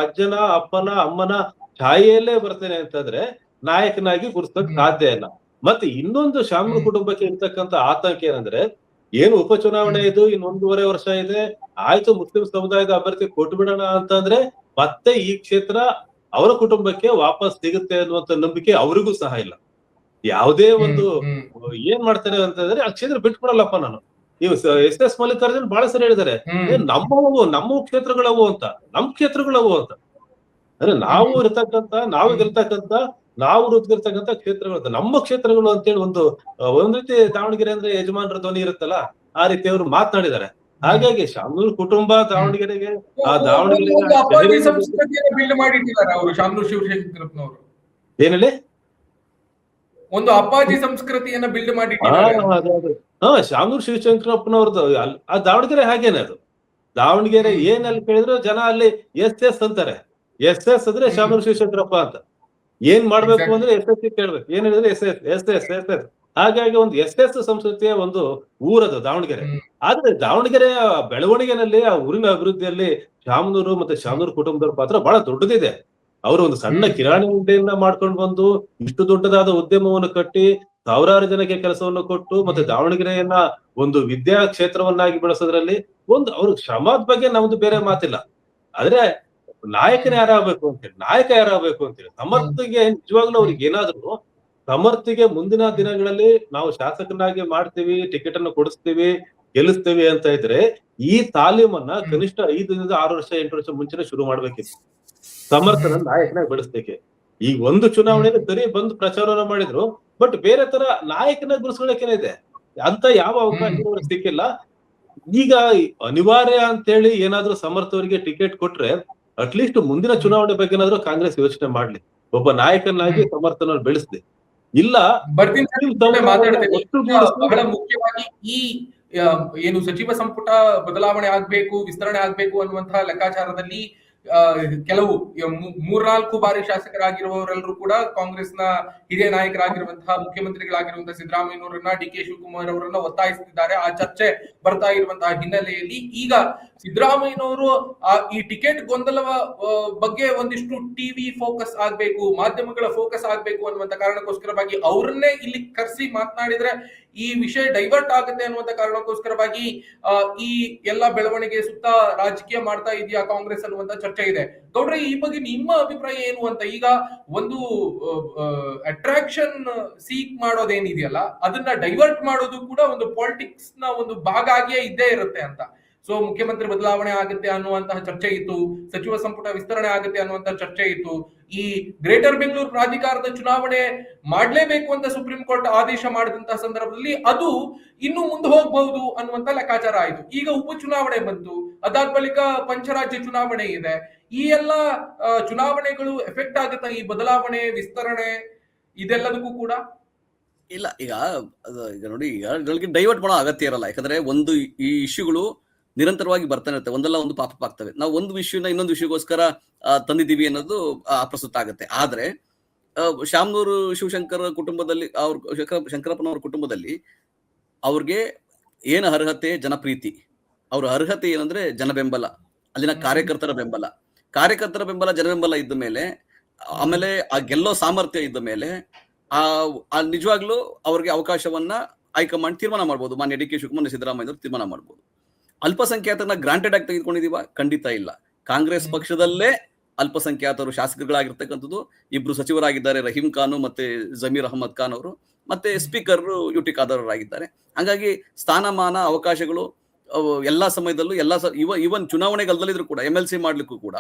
ಅಜ್ಜನ, ಅಪ್ಪನ, ಅಮ್ಮನ ಛಾಯೆಯಲ್ಲೇ ಬರ್ತೇನೆ ಅಂತಂದ್ರೆ ನಾಯಕನಾಗಿ ಗುರುಸಕ್ ಸಾಧ್ಯ ಇಲ್ಲ. ಮತ್ತೆ ಇನ್ನೊಂದು ಶಾಮ್ನೂರ್ ಕುಟುಂಬಕ್ಕೆ ಇರ್ತಕ್ಕಂತ ಆತಂಕ ಏನಂದ್ರೆ, ಏನು ಉಪಚುನಾವಣೆ ಇದು, ಇನ್ನು 1.5 ವರ್ಷ ಇದೆ, ಆಯ್ತು ಮುಸ್ಲಿಂ ಸಮುದಾಯದ ಅಭ್ಯರ್ಥಿ ಕೊಟ್ಟು ಬಿಡೋಣ ಅಂತಂದ್ರೆ ಮತ್ತೆ ಈ ಕ್ಷೇತ್ರ ಅವರ ಕುಟುಂಬಕ್ಕೆ ವಾಪಸ್ ಸಿಗುತ್ತೆ ಅನ್ನುವಂತ ನಂಬಿಕೆ ಅವರಿಗೂ ಸಹ ಇಲ್ಲ. ಯಾವುದೇ ಒಂದು ಏನ್ ಮಾಡ್ತಾರೆ ಅಂತಂದ್ರೆ, ಆ ಕ್ಷೇತ್ರ ಬಿಟ್ಬಿಡಲ್ಲಪ್ಪ ನಾನು. ನೀವು ಎಸ್ ಮಲ್ಲಿಕಾರ್ಜುನ್ ಬಹಳ ಸರಿ ಹೇಳಿದ್ದಾರೆ, ನಮ್ಮ ಕ್ಷೇತ್ರಗಳವು ಅಂತ, ನಮ್ ಕ್ಷೇತ್ರಗಳವು ಅಂತ. ಅಂದ್ರೆ ನಾವು ಗೆಲ್ತಕ್ಕಂತ ನಾವು ರುದ್ದಿರ್ತಕ್ಕಂಥ ಕ್ಷೇತ್ರಗಳು ನಮ್ಮ ಕ್ಷೇತ್ರಗಳು ಅಂತೇಳಿ ಒಂದ್ ರೀತಿ ದಾವಣಗೆರೆ ಅಂದ್ರೆ ಯಜಮಾನರ ಧ್ವನಿ ಇರುತ್ತಲ್ಲ, ಆ ರೀತಿ ಅವರು ಮಾತನಾಡಿದ್ದಾರೆ. ಹಾಗಾಗಿ ಶಾಮ್ನೂರ್ ಕುಟುಂಬ ದಾವಣಗೆರೆಗೆ ಬಿಲ್ಡ್ ಮಾಡಿಟ್ಟಿದ್ದಾರೆ ಅವರು. ಶಾಮ್ನೂರ್ ಶಿವಶಂಕರಪ್ಪನವರು ಏನಲ್ಲಿ ಒಂದು ಅಪ್ಪಾಜಿ ಸಂಸ್ಕೃತಿಯನ್ನ ಬಿಲ್ಡ್ ಮಾಡಿಟ್ಟಿದ್ದಾರೆ. ಶಾಮ್ನೂರ್ ಶಿವಶಂಕರಪ್ಪನವ್ರದ್ದು ಆ ದಾವಣಗೆರೆ ಹಾಗೇನೆ. ಅದು ದಾವಣಗೆರೆ ಏನಲ್ಲಿ ಕೇಳಿದ್ರು ಜನ ಅಲ್ಲಿ ಎಸ್ ಅಂತಾರೆ. ಎಸ್ ಅಂದ್ರೆ ಶಾಮ್ನೂರ್ ಶಿವಶಂಕರಪ್ಪ ಅಂತ. ಏನ್ ಮಾಡ್ಬೇಕು ಅಂದ್ರೆ SSC ಕೇಳ್ಬೇಕು, ಏನ್ ಹೇಳಿದ್ರೆ ಎಸ್. ಹಾಗಾಗಿ ಒಂದು ಎಸ್ ಸಂಸ್ಕೃತಿಯ ಒಂದು ಊರದು ದಾವಣಗೆರೆ. ಆದ್ರೆ ದಾವಣಗೆರೆಯ ಬೆಳವಣಿಗೆನಲ್ಲಿ, ಆ ಊರಿನ ಅಭಿವೃದ್ಧಿಯಲ್ಲಿ ಶಾಮ್ನೂರು ಮತ್ತೆ ಶಾಮ್ನೂರ್ ಕುಟುಂಬದವ್ರ ಪಾತ್ರ ಬಹಳ ದೊಡ್ಡದಿದೆ. ಅವರು ಒಂದು ಸಣ್ಣ ಕಿರಾಣಿ ಅಂಗಡಿಯನ್ನ ಮಾಡ್ಕೊಂಡು ಬಂದು ಇಷ್ಟು ದೊಡ್ಡದಾದ ಉದ್ಯಮವನ್ನು ಕಟ್ಟಿ ಸಾವಿರಾರು ಜನಕ್ಕೆ ಕೆಲಸವನ್ನು ಕೊಟ್ಟು, ಮತ್ತೆ ದಾವಣಗೆರೆಯನ್ನ ಒಂದು ವಿದ್ಯಾ ಕ್ಷೇತ್ರವನ್ನಾಗಿ ಬೆಳೆಸೋದ್ರಲ್ಲಿ ಅವ್ರ ಶ್ರಮದ ಬಗ್ಗೆ ನಮ್ದು ಬೇರೆ ಮಾತಿಲ್ಲ. ಆದ್ರೆ ನಾಯಕ ಯಾರಾಗಬೇಕು ಅಂತೇಳಿ ಸಮರ್ಥಿಗೆ ನಿಜವಾಗ್ಲೂ ಅವ್ರಿಗೆ ಏನಾದ್ರು, ಸಮರ್ಥಿಗೆ ಮುಂದಿನ ದಿನಗಳಲ್ಲಿ ನಾವು ಶಾಸಕನಾಗಿ ಮಾಡ್ತೀವಿ, ಟಿಕೆಟ್ ಅನ್ನು ಕೊಡಿಸ್ತೀವಿ, ಗೆಲ್ಲಿಸ್ತೀವಿ ಅಂತ ಇದ್ರೆ ಈ ತಾಲೀಮನ್ನ ಕನಿಷ್ಠ 5 6 ವರ್ಷ 8 ವರ್ಷ ಮುಂಚೆನೆ ಶುರು ಮಾಡ್ಬೇಕಿತ್ತು. ಸಮರ್ಥನ ನಾಯಕನಾಗಿ ಬೆಳೆಸ್ಲಿಕ್ಕೆ. ಈಗ ಒಂದು ಚುನಾವಣೆಯಲ್ಲಿ ಸರಿ ಬಂದು ಪ್ರಚಾರನ ಮಾಡಿದ್ರು, ಬಟ್ ಬೇರೆ ತರ ನಾಯಕನಾಗಿ ಗುರುಸ್ಕೊಳ್ಳೋಕೇನಿದೆ ಅಂತ ಯಾವ ಅವಕಾಶ ಸಿಕ್ಕಿಲ್ಲ. ಈಗ ಅನಿವಾರ್ಯ ಅಂತೇಳಿ ಏನಾದ್ರೂ ಸಮರ್ಥವರಿಗೆ ಟಿಕೆಟ್ ಕೊಟ್ರೆ ಅಟ್ಲೀಸ್ಟ್ ಮುಂದಿನ ಚುನಾವಣೆ ಬಗ್ಗೆ ಏನಾದ್ರೂ ಕಾಂಗ್ರೆಸ್ ಯೋಚನೆ ಮಾಡ್ಲಿ, ಒಬ್ಬ ನಾಯಕನಾಗಿ ಸಮರ್ಥನ ಬೆಳೆಸ್ಲಿ. ಇಲ್ಲ ಬಹಳ ಮುಖ್ಯವಾಗಿ ಈ ಏನು ಸಚಿವ ಸಂಪುಟ ಬದಲಾವಣೆ ಆಗ್ಬೇಕು, ವಿಸ್ತರಣೆ ಆಗ್ಬೇಕು ಅನ್ನುವಂತಹ ಲೆಕ್ಕಾಚಾರದಲ್ಲಿ ಕೆಲವು 3-4 ಬಾರಿ ಶಾಸಕರಾಗಿರುವವರೆಲ್ಲರೂ ಕೂಡ ಕಾಂಗ್ರೆಸ್ನ ಹಿರಿಯ ನಾಯಕರಾಗಿರುವಂತಹ ಮುಖ್ಯಮಂತ್ರಿಗಳಾಗಿರುವಂತಹ ಸಿದ್ದರಾಮಯ್ಯನವರನ್ನ, ಡಿ ಕೆ ಶಿವಕುಮಾರ್ ಅವರನ್ನ ಒತ್ತಾಯಿಸುತ್ತಿದ್ದಾರೆ. ಆ ಚರ್ಚೆ ಬರ್ತಾ ಇರುವಂತಹ ಹಿನ್ನೆಲೆಯಲ್ಲಿ ಈಗ ಸಿದ್ದರಾಮಯ್ಯನವರು ಈ ಟಿಕೆಟ್ ಗೊಂದಲವ ಬಗ್ಗೆ ಒಂದಿಷ್ಟು ಟಿವಿ ಫೋಕಸ್ ಆಗ್ಬೇಕು, ಮಾಧ್ಯಮಗಳ ಫೋಕಸ್ ಆಗ್ಬೇಕು ಅನ್ನುವಂತ ಕಾರಣಕ್ಕೋಸ್ಕರವಾಗಿ ಅವರನ್ನೇ ಇಲ್ಲಿ ಕರೆಸಿ ಮಾತನಾಡಿದ್ರೆ ಈ ವಿಷಯ ಡೈವರ್ಟ್ ಆಗುತ್ತೆ ಅನ್ನುವಂತ ಕಾರಣಕ್ಕೋಸ್ಕರವಾಗಿ ಈ ಎಲ್ಲಾ ಬೆಳವಣಿಗೆ ಸುತ್ತ ರಾಜಕೀಯ ಮಾಡ್ತಾ ಇದೆಯಾ ಕಾಂಗ್ರೆಸ್ ಅನ್ನುವಂತ ಚರ್ಚೆ ಇದೆ. ಗೌಡ್ರೆ, ಈ ಬಗ್ಗೆ ನಿಮ್ಮ ಅಭಿಪ್ರಾಯ ಏನು ಅಂತ? ಈಗ ಒಂದು ಅಟ್ರಾಕ್ಷನ್ ಸೀಕ್ ಮಾಡೋದೇನಿದೆಯಲ್ಲ, ಅದನ್ನ ಡೈವರ್ಟ್ ಮಾಡೋದು ಕೂಡ ಒಂದು ಪಾಲಿಟಿಕ್ಸ್ ನ ಒಂದು ಭಾಗ ಆಗಿಯೇ ಇದ್ದೇ ಇರುತ್ತೆ ಅಂತ. ಸೊ ಮುಖ್ಯಮಂತ್ರಿ ಬದಲಾವಣೆ ಆಗುತ್ತೆ ಅನ್ನುವಂತಹ ಚರ್ಚೆ ಇತ್ತು, ಸಚಿವ ಸಂಪುಟ ವಿಸ್ತರಣೆ ಆಗುತ್ತೆ ಅನ್ನುವಂತಹ ಚರ್ಚೆ ಇತ್ತು, ಈ ಗ್ರೇಟರ್ ಬೆಂಗಳೂರು ಪ್ರಾಧಿಕಾರದ ಚುನಾವಣೆ ಮಾಡ್ಲೇಬೇಕು ಅಂತ ಸುಪ್ರೀಂ ಕೋರ್ಟ್ ಆದೇಶ ಮಾಡಿದಂತಹ ಸಂದರ್ಭದಲ್ಲಿ ಅದು ಇನ್ನು ಮುಂದೆ ಹೋಗಬಹುದು ಅನ್ನುವಂತ ಲೆಕ್ಕಾಚಾರ ಆಯ್ತು. ಈಗ ಉಪಚುನಾವಣೆ ಬಂತು, ಅದಾದ ಬಳಿಕ ಪಂಚರಾಜ್ಯ ಚುನಾವಣೆ ಇದೆ. ಈ ಎಲ್ಲ ಚುನಾವಣೆಗಳು ಎಫೆಕ್ಟ್ ಆಗುತ್ತಾ ಈ ಬದಲಾವಣೆ, ವಿಸ್ತರಣೆ ಇದೆಲ್ಲದಕ್ಕೂ ಕೂಡ? ಇಲ್ಲ, ಈಗ ನೋಡಿ, ಈಗ ಡೈವರ್ಟ್ ಮಾಡೋ ಅಗತ್ಯ ಇರಲ್ಲ. ಯಾಕಂದ್ರೆ ಒಂದು ಈ ಇಶ್ಯೂಗಳು ನಿರಂತರವಾಗಿ ಬರ್ತಾನೆ ಇರುತ್ತೆ, ಒಂದಲ್ಲ ಒಂದು ಪಾಪಪ್ ಆಗ್ತವೆ. ನಾವು ಒಂದು ವಿಷಯನ ಇನ್ನೊಂದು ವಿಷಯಕ್ಕೋಸ್ಕರ ತಂದಿದ್ದೀವಿ ಅನ್ನೋದು ಅಪ್ರಸ್ತುತ ಆಗುತ್ತೆ. ಆದ್ರೆ ಶಾಮ್ನೂರು ಶಿವಶಂಕರ ಕುಟುಂಬದಲ್ಲಿ, ಶಂಕರಪ್ಪನವರ ಕುಟುಂಬದಲ್ಲಿ ಅವ್ರಿಗೆ ಏನು ಅರ್ಹತೆ, ಜನಪ್ರೀತಿ, ಅವ್ರ ಅರ್ಹತೆ ಏನಂದ್ರೆ ಜನ ಬೆಂಬಲ, ಅಲ್ಲಿನ ಕಾರ್ಯಕರ್ತರ ಬೆಂಬಲ, ಜನ ಬೆಂಬಲ ಇದ್ದ ಮೇಲೆ, ಆಮೇಲೆ ಆ ಗೆಲ್ಲೋ ಸಾಮರ್ಥ್ಯ ಇದ್ದ ಮೇಲೆ ನಿಜವಾಗ್ಲೂ ಅವ್ರಿಗೆ ಅವಕಾಶವನ್ನ ಹೈಕಮಾಂಡ್ ತೀರ್ಮಾನ ಮಾಡ್ಬೋದು. ಮಾನ್ಯ ಡಿ ಕೆ ಶಿವಕುಮಾರ್, ಸಿದ್ದರಾಮಯ್ಯ ತೀರ್ಮಾನ ಮಾಡ್ಬೋದು. ಅಲ್ಪಸಂಖ್ಯಾತರನ್ನ ಗ್ರಾಂಟೆಡ್ ಆಗಿ ತೆಗೆದುಕೊಂಡಿದೀವ? ಖಂಡಿತ ಇಲ್ಲ. ಕಾಂಗ್ರೆಸ್ ಪಕ್ಷದಲ್ಲೇ ಅಲ್ಪಸಂಖ್ಯಾತರು ಶಾಸಕರುಗಳಾಗಿರ್ತಕ್ಕಂಥದ್ದು, ಇಬ್ರು ಸಚಿವರಾಗಿದ್ದಾರೆ, ರಹೀಂ ಖಾನ್ ಮತ್ತೆ ಜಮೀರ್ ಅಹಮದ್ ಖಾನ್ ಅವರು, ಮತ್ತೆ ಸ್ಪೀಕರ್ ಯುಟಿ ಖಾದರ್ ಅವರಾಗಿದ್ದಾರೆ. ಹಾಗಾಗಿ ಸ್ಥಾನಮಾನ ಅವಕಾಶಗಳು ಎಲ್ಲಾ ಸಮಯದಲ್ಲೂ ಇವನ್ ಚುನಾವಣೆಗಲ್ದಲ್ಲಿದ್ರು ಕೂಡ MLC ಮಾಡ್ಲಿಕ್ಕೂ ಕೂಡ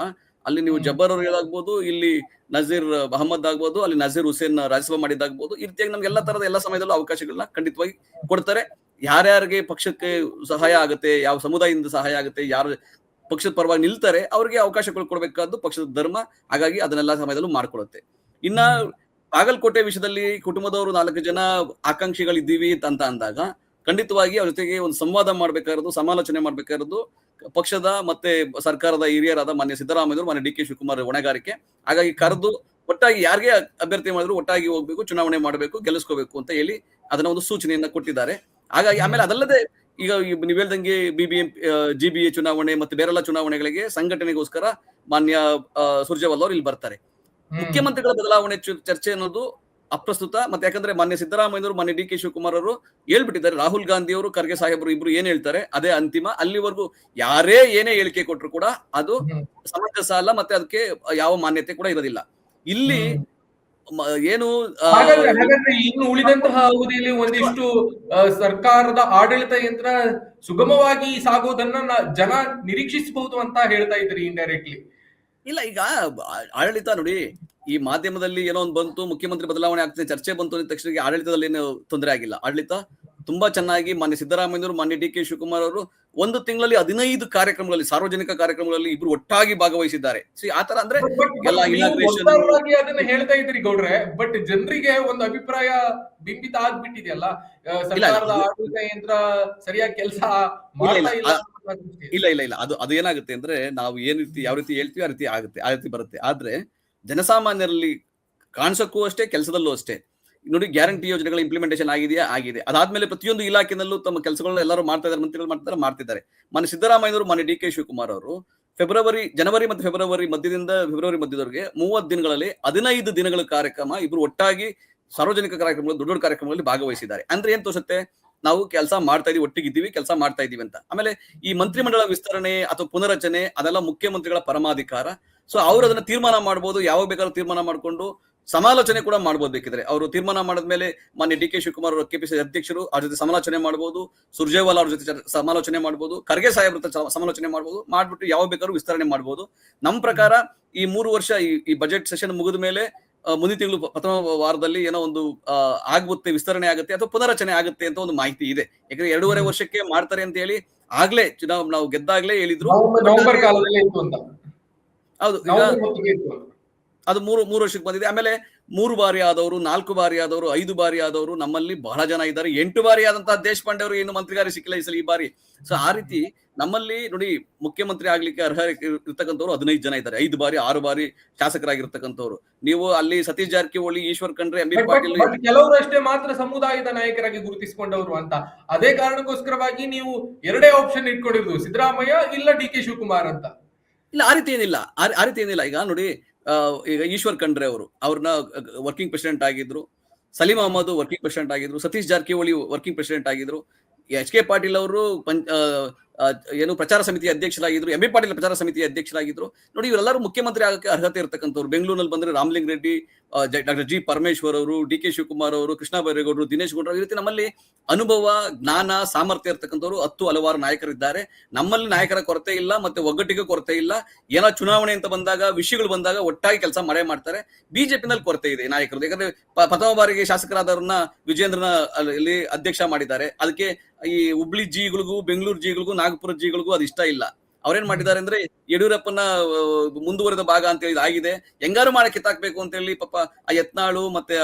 ಅಲ್ಲಿ ನೀವು ಜಬ್ಬರ್ ಅವ್ರು ಹೇಳಾಗ್ಬೋದು, ಇಲ್ಲಿ ನಜೀರ್ ಅಹಮದ್ ಆಗ್ಬೋದು, ಅಲ್ಲಿ ನಜೀರ್ ಹುಸೇನ್ ರಾಜ್ಯಸಭಾ ಮಾಡಿದ್ದಾಗ್ಬೋದು. ಈ ರೀತಿಯಾಗಿ ನಮ್ಗೆ ಎಲ್ಲಾ ತರದ ಎಲ್ಲಾ ಸಮಯದಲ್ಲೂ ಅವಕಾಶಗಳನ್ನ ಖಂಡಿತವಾಗಿ ಕೊಡ್ತಾರೆ. ಯಾರ್ಯಾರಿಗೆ ಪಕ್ಷಕ್ಕೆ ಸಹಾಯ ಆಗುತ್ತೆ, ಯಾವ ಸಮುದಾಯದಿಂದ ಸಹಾಯ ಆಗುತ್ತೆ, ಯಾರು ಪಕ್ಷದ ಪರವಾಗಿ ನಿಲ್ತಾರೆ ಅವ್ರಿಗೆ ಅವಕಾಶಗಳು ಕೊಡಬೇಕಾದ್ದು ಪಕ್ಷದ ಧರ್ಮ. ಹಾಗಾಗಿ ಅದನ್ನೆಲ್ಲ ಸಮಯದಲ್ಲೂ ಮಾಡ್ಕೊಡುತ್ತೆ. ಇನ್ನ ಬಾಗಲಕೋಟೆ ವಿಷಯದಲ್ಲಿ ಕುಟುಂಬದವರು 4 ಜನ ಆಕಾಂಕ್ಷಿಗಳಿದ್ದೀವಿ ಅಂತ ಅಂದಾಗ ಖಂಡಿತವಾಗಿ ಅವ್ರ ಜೊತೆಗೆ ಒಂದು ಸಂವಾದ ಮಾಡ್ಬೇಕಾಗಿರೋದು, ಸಮಾಲೋಚನೆ ಮಾಡ್ಬೇಕಾಗಿರೋದು ಪಕ್ಷದ ಮತ್ತೆ ಸರ್ಕಾರದ ಹಿರಿಯರಾದ ಮಾನ್ಯ ಸಿದ್ದರಾಮಯ್ಯವರು, ಮಾನ್ಯ DK ಶಿವಕುಮಾರ್ ಹೊಣೆಗಾರಿಕೆ. ಹಾಗಾಗಿ ಕರೆದು ಒಟ್ಟಾಗಿ ಯಾರಿಗೆ ಅಭ್ಯರ್ಥಿ ಮಾಡಿದ್ರು ಒಟ್ಟಾಗಿ ಹೋಗ್ಬೇಕು, ಚುನಾವಣೆ ಮಾಡಬೇಕು, ಗೆಲ್ಲಿಸ್ಕೋಬೇಕು ಅಂತ ಹೇಳಿ ಅದನ್ನ ಒಂದು ಸೂಚನೆಯನ್ನ ಕೊಟ್ಟಿದ್ದಾರೆ. ಹಾಗಾಗಿ ಆಮೇಲೆ ಅದಲ್ಲದೆ ಈಗ ನೀವು ಹೇಳ್ದಂಗೆ GBA ಚುನಾವಣೆ ಮತ್ತೆ ಬೇರೆಲ್ಲ ಚುನಾವಣೆಗಳಿಗೆ ಸಂಘಟನೆಗೋಸ್ಕರ ಮಾನ್ಯ ಸುರ್ಜೇವಾಲಾ ಅವರು ಇಲ್ಲಿ ಬರ್ತಾರೆ. ಮುಖ್ಯಮಂತ್ರಿಗಳ ಬದಲಾವಣೆ ಚರ್ಚೆ ಅನ್ನೋದು ಅಪ್ರಸ್ತುತ. ಮತ್ತೆ ಯಾಕಂದ್ರೆ ಮಾನ್ಯ ಸಿದ್ದರಾಮಯ್ಯವರು, ಮಾನ್ಯ DK ಶಿವಕುಮಾರ್ ಅವರು ಹೇಳ್ಬಿಟ್ಟಿದ್ದಾರೆ, ರಾಹುಲ್ ಗಾಂಧಿ ಅವರು, ಖರ್ಗೆ ಸಾಹೇಬರು ಇಬ್ರು ಏನ್ ಹೇಳ್ತಾರೆ ಅದೇ ಅಂತಿಮ. ಅಲ್ಲಿವರೆಗೂ ಯಾರೇ ಏನೇ ಹೇಳಿಕೆ ಕೊಟ್ರು ಕೂಡ ಅದು ಸಮಂಜಸ ಅಲ್ಲ, ಮತ್ತೆ ಅದಕ್ಕೆ ಯಾವ ಮಾನ್ಯತೆ ಕೂಡ ಇರೋದಿಲ್ಲ. ಇಲ್ಲಿ ಏನು ಹಾಗಾದ್ರೆ ಇನ್ನು ಉಳಿದಂತಹ ಅವಧಿಯಲ್ಲಿ ಒಂದಿಷ್ಟು ಸರ್ಕಾರದ ಆಡಳಿತ ಯಂತ್ರ ಸುಗಮವಾಗಿ ಸಾಗೋದನ್ನ ಜನ ನಿರೀಕ್ಷಿಸಬಹುದು ಅಂತ ಹೇಳ್ತಾ ಇದ್ರಿ ಇಂಡೈರೆಕ್ಟ್ಲಿ. ಇಲ್ಲ, ಈಗ ಆಡಳಿತ ನೋಡಿ, ಈ ಮಾಧ್ಯಮದಲ್ಲಿ ಏನೋ ಒಂದು ಬಂತು, ಮುಖ್ಯಮಂತ್ರಿ ಬದಲಾವಣೆ ಆಗ್ತದೆ, ಚರ್ಚೆ ಬಂತು ಅಂದ ತಕ್ಷಣ ಆಡಳಿತದಲ್ಲಿ ಏನು ತೊಂದರೆ ಆಗಿಲ್ಲ. ಆಡಳಿತ ತುಂಬಾ ಚೆನ್ನಾಗಿ ಮಾನ್ಯ ಸಿದ್ದರಾಮಯ್ಯವರು, ಮಾನ್ಯ DK ಶಿವಕುಮಾರ್ ಅವರು 1 ತಿಂಗಳಲ್ಲಿ 15 ಕಾರ್ಯಕ್ರಮಗಳಲ್ಲಿ, ಸಾರ್ವಜನಿಕ ಕಾರ್ಯಕ್ರಮಗಳಲ್ಲಿ ಇಬ್ರು ಒಟ್ಟಾಗಿ ಭಾಗವಹಿಸಿದ್ದಾರೆ. ಆತರ ಅಂದ್ರೆ ಅದನ್ನ ಹೇಳ್ತಾ ಇದ್ರಿ ಗೌಡ್ರೆ, ಬಟ್ ಜನರಿಗೆ ಒಂದು ಅಭಿಪ್ರಾಯ ಬಿಂಬಿತ ಆಗ್ಬಿಟ್ಟಿದೆಯಲ್ಲ, ಸರ್ಕಾರದ ಆಡಳಿತ ಯಂತ್ರ ಸರಿಯಾಗಿ ಕೆಲಸ ಮಾಡ್ತಾ ಇಲ್ಲ. ಇಲ್ಲ, ಅದು ಏನಾಗುತ್ತೆ ಅಂದ್ರೆ ನಾವು ಯಾವ ರೀತಿ ಹೇಳ್ತೀವಿ ಆ ರೀತಿ ಬರುತ್ತೆ. ಆದ್ರೆ ಜನಸಾಮಾನ್ಯರಲ್ಲಿ ಕಾಣಿಸಕ್ಕೂ ಅಷ್ಟೇ, ಕೆಲಸದಲ್ಲೂ ಅಷ್ಟೇ. ನೋಡಿ, ಗ್ಯಾರಂಟಿ ಯೋಜನೆಗಳ ಇಂಪ್ಲಿಮೆಂಟೇಷನ್ ಆಗಿದೆ. ಅದಾದ್ಮೇಲೆ ಪ್ರತಿಯೊಂದು ಇಲಾಖೆನಲ್ಲೂ ತಮ್ಮ ಕೆಲಸಗಳನ್ನ ಎಲ್ಲರೂ ಮಾಡ್ತಾ ಇದ್ದಾರೆ, ಮಂತ್ರಿಗಳು ಮಾಡ್ತಿದ್ದಾರೆ. ಮಾನ್ಯ ಸಿದ್ದರಾಮಯ್ಯವರು, ಮಾನ್ಯ DK ಶಿವಕುಮಾರ್ ಅವರು ಜನವರಿ ಮತ್ತು ಫೆಬ್ರವರಿ ಮಧ್ಯದಿಂದ ಫೆಬ್ರವರಿ ಮಧ್ಯದವರೆಗೆ 30 ದಿನಗಳಲ್ಲಿ 15 ದಿನಗಳ ಕಾರ್ಯಕ್ರಮ ಇಬ್ರು ಒಟ್ಟಾಗಿ ಸಾರ್ವಜನಿಕ ಕಾರ್ಯಕ್ರಮಗಳು, ದೊಡ್ಡ ಕಾರ್ಯಕ್ರಮಗಳಲ್ಲಿ ಭಾಗವಹಿಸಿದ್ದಾರೆ. ಅಂದ್ರೆ ಏನ್ ತೋರಿಸುತ್ತೆ, ನಾವು ಕೆಲಸ ಮಾಡ್ತಾ ಇದೀವಿ, ಒಟ್ಟಿಗಿದ್ದೀವಿ, ಕೆಲಸ ಮಾಡ್ತಾ ಇದೀವಿ ಅಂತ. ಆಮೇಲೆ ಈ ಮಂತ್ರಿಮಂಡಲ ವಿಸ್ತರಣೆ ಅಥವಾ ಪುನರಚನೆ ಅದೆಲ್ಲ ಮುಖ್ಯಮಂತ್ರಿಗಳ ಪರಮಾಧಿಕಾರ. ಅವ್ರು ಅದನ್ನ ತೀರ್ಮಾನ ಮಾಡ್ಬೋದು, ಯಾವಾಗ ಬೇಕಾದ್ರೂ ತೀರ್ಮಾನ ಮಾಡ್ಕೊಂಡು ಸಮಾಲೋಚನೆ ಕೂಡ ಮಾಡ್ಬೋದು. ಬೇಕಿದ್ರೆ ಅವರು ತೀರ್ಮಾನ ಮಾಡಿದ್ಮೇಲೆ ಮಾನ್ಯ DK ಶಿವಕುಮಾರ್ ಅವರು KPCC ಅಧ್ಯಕ್ಷರು ಅವ್ರ ಜೊತೆ ಸಮಾಲೋಚನೆ ಮಾಡ್ಬೋದು, ಸುರ್ಜೇವಾಲಾ ಅವ್ರ ಜೊತೆ ಸಮಾಲೋಚನೆ ಮಾಡ್ಬೋದು, ಖರ್ಗೆ ಸಾಹೇಬ್ರ ಜೊತೆ ಸಮಾಲೋಚನೆ ಮಾಡ್ಬೋದು, ಮಾಡ್ಬಿಟ್ಟು ಯಾವ ಬೇಕಾದ್ರೂ ವಿಸ್ತರಣೆ ಮಾಡ್ಬೋದು. ನಮ್ಮ ಪ್ರಕಾರ ಈ 3 ವರ್ಷ ಈ ಬಜೆಟ್ ಸೆಷನ್ ಮುಗಿದ ಮೇಲೆ ಮುಂದಿನ ತಿಂಗಳು ಪ್ರಥಮ ವಾರದಲ್ಲಿ ಏನೋ ಒಂದು ಆಗುತ್ತೆ, ವಿಸ್ತರಣೆ ಆಗುತ್ತೆ ಅಥವಾ ಪುನರಚನೆ ಆಗುತ್ತೆ ಅಂತ ಒಂದು ಮಾಹಿತಿ ಇದೆ. ಯಾಕಂದ್ರೆ 2.5 ವರ್ಷಕ್ಕೆ ಮಾಡ್ತಾರೆ ಅಂತ ಹೇಳಿ ಆಗ್ಲೇ ನಾವು ಗೆದ್ದಾಗ್ಲೇ ಹೇಳಿದ್ರು. ಹೌದು, ಅದು 3 ವರ್ಷಕ್ಕೆ ಬಂದಿದೆ. ಆಮೇಲೆ 3 ಬಾರಿ ಆದವರು, 4 ಬಾರಿ ಆದವರು, 5 ಬಾರಿ ಆದವರು ನಮ್ಮಲ್ಲಿ ಬಹಳ ಜನ ಇದ್ದಾರೆ. 8 ಬಾರಿ ಆದಂತಹ ದೇಶಪಾಂಡೆ ಅವರು ಏನು ಮಂತ್ರಿಗಾರಿ ಸಿಕ್ಕಿಲ್ಲ ಈ ಬಾರಿ. ಆ ರೀತಿ ನಮ್ಮಲ್ಲಿ ನೋಡಿ, ಮುಖ್ಯಮಂತ್ರಿ ಆಗ್ಲಿಕ್ಕೆ ಅರ್ಹ ಇರ್ತಕ್ಕಂಥವ್ರು 15 ಜನ ಇದ್ದಾರೆ. 5 ಬಾರಿ 6 ಬಾರಿ ಶಾಸಕರಾಗಿರ್ತಕ್ಕಂಥವ್ರು. ನೀವು ಅಲ್ಲಿ ಸತೀಶ್ ಜಾರಕಿಹೊಳಿ, ಈಶ್ವರ್ ಖಂಡ್ರೆ, MB ಪಾಟೀಲ್ ಕೆಲವರು ಅಷ್ಟೇ ಮಾತ್ರ ಸಮುದಾಯದ ನಾಯಕರಾಗಿ ಗುರುತಿಸಿಕೊಂಡವರು ಅಂತ. ಅದೇ ಕಾರಣಕ್ಕೋಸ್ಕರವಾಗಿ ನೀವು 2 ಆಪ್ಷನ್ ಇಟ್ಕೊಂಡಿರೋದು, ಸಿದ್ದರಾಮಯ್ಯ ಇಲ್ಲ DK ಶಿವಕುಮಾರ್ ಅಂತ. ಇಲ್ಲ, ಆ ರೀತಿ ಏನಿಲ್ಲ. ಈಗ ನೋಡಿ, ಈಗ ಈಶ್ವರ್ ಖಂಡ್ರೆ ಅವ್ರನ್ನ ವರ್ಕಿಂಗ್ ಪ್ರೆಸಿಡೆಂಟ್ ಆಗಿದ್ರು, ಸಲೀಂ ಅಹಮದ್ ವರ್ಕಿಂಗ್ ಪ್ರೆಸಿಡೆಂಟ್ ಆಗಿದ್ರು, ಸತೀಶ್ ಜಾರಕಿಹೊಳಿ ವರ್ಕಿಂಗ್ ಪ್ರೆಸಿಡೆಂಟ್ ಆಗಿದ್ರು, HK ಪಾಟೀಲ್ ಅವರು ಪ್ರಚಾರ ಸಮಿತಿ ಅಧ್ಯಕ್ಷರಾಗಿದ್ರು, MB ಪಾಟೀಲ್ ಪ್ರಚಾರ ಸಮಿತಿ ಅಧ್ಯಕ್ಷರಾಗಿದ್ರು. ನೋಡಿ, ಇವರೆಲ್ಲರೂ ಮುಖ್ಯಮಂತ್ರಿ ಆಗಕ್ಕೆ ಅರ್ಹತೆ ಇರ್ತಕ್ಕಂಥವ್ರು. ಬೆಂಗಳೂರಿನಲ್ಲಿ ಬಂದ್ರೆ ರಾಮಲಿಂಗ ರೆಡ್ಡಿ, ಡಾಕ್ಟರ್ G ಪರಮೇಶ್ವರ್ ಅವರು, DK ಶಿವಕುಮಾರ್ ಅವರು, ಕೃಷ್ಣ ಬೈರೇಗೌಡರು, ದಿನೇಶ್ ಗೌಡರು, ಈ ರೀತಿ ನಮ್ಮಲ್ಲಿ ಅನುಭವ, ಜ್ಞಾನ, ಸಾಮರ್ಥ್ಯ ಇರ್ತಕ್ಕಂಥವ್ರು 10 ಹಲವಾರು ನಾಯಕರಿದ್ದಾರೆ. ನಮ್ಮಲ್ಲಿ ನಾಯಕರ ಕೊರತೆ ಇಲ್ಲ, ಮತ್ತೆ ಒಗ್ಗಟ್ಟಿಗೆ ಕೊರತೆ ಇಲ್ಲ. ಏನೋ ಚುನಾವಣೆ ಅಂತ ಬಂದಾಗ, ವಿಷಯಗಳು ಬಂದಾಗ ಒಟ್ಟಾಗಿ ಕೆಲಸ ಮಾಡ್ತಾರೆ. ಬಿಜೆಪಿನಲ್ಲಿ ಕೊರತೆ ಇದೆ ನಾಯಕರು. ಯಾಕಂದ್ರೆ ಪ್ರಥಮ ಬಾರಿಗೆ ಶಾಸಕರಾದವ್ರನ್ನ ವಿಜೇಂದ್ರನ ಅಲ್ಲಿ ಅಧ್ಯಕ್ಷ ಮಾಡಿದ್ದಾರೆ. ಅದಕ್ಕೆ ಈ ಹುಬ್ಳಿ ಜಿಗಳಿಗೂ, ಬೆಂಗಳೂರು ಜಿಗಳಿಗೂ, ನಾಗಪುರ ಜಿಗಳಿಗೂ ಅದು ಇಷ್ಟ ಇಲ್ಲ. ಅವ್ರೇನ್ ಮಾಡಿದ್ದಾರೆ ಅಂದ್ರೆ ಯಡಿಯೂರಪ್ಪನ ಮುಂದುವರೆದ ಭಾಗ ಅಂತ ಹೇಳಿ ಆಗಿದೆ, ಹೆಂಗಾರು ಮಾಡಿ ಕಿತ್ತಾಕ್ಬೇಕು ಅಂತ ಹೇಳಿ ಪಾಪ ಆ ಯತ್ನಾಳು ಮತ್ತೆ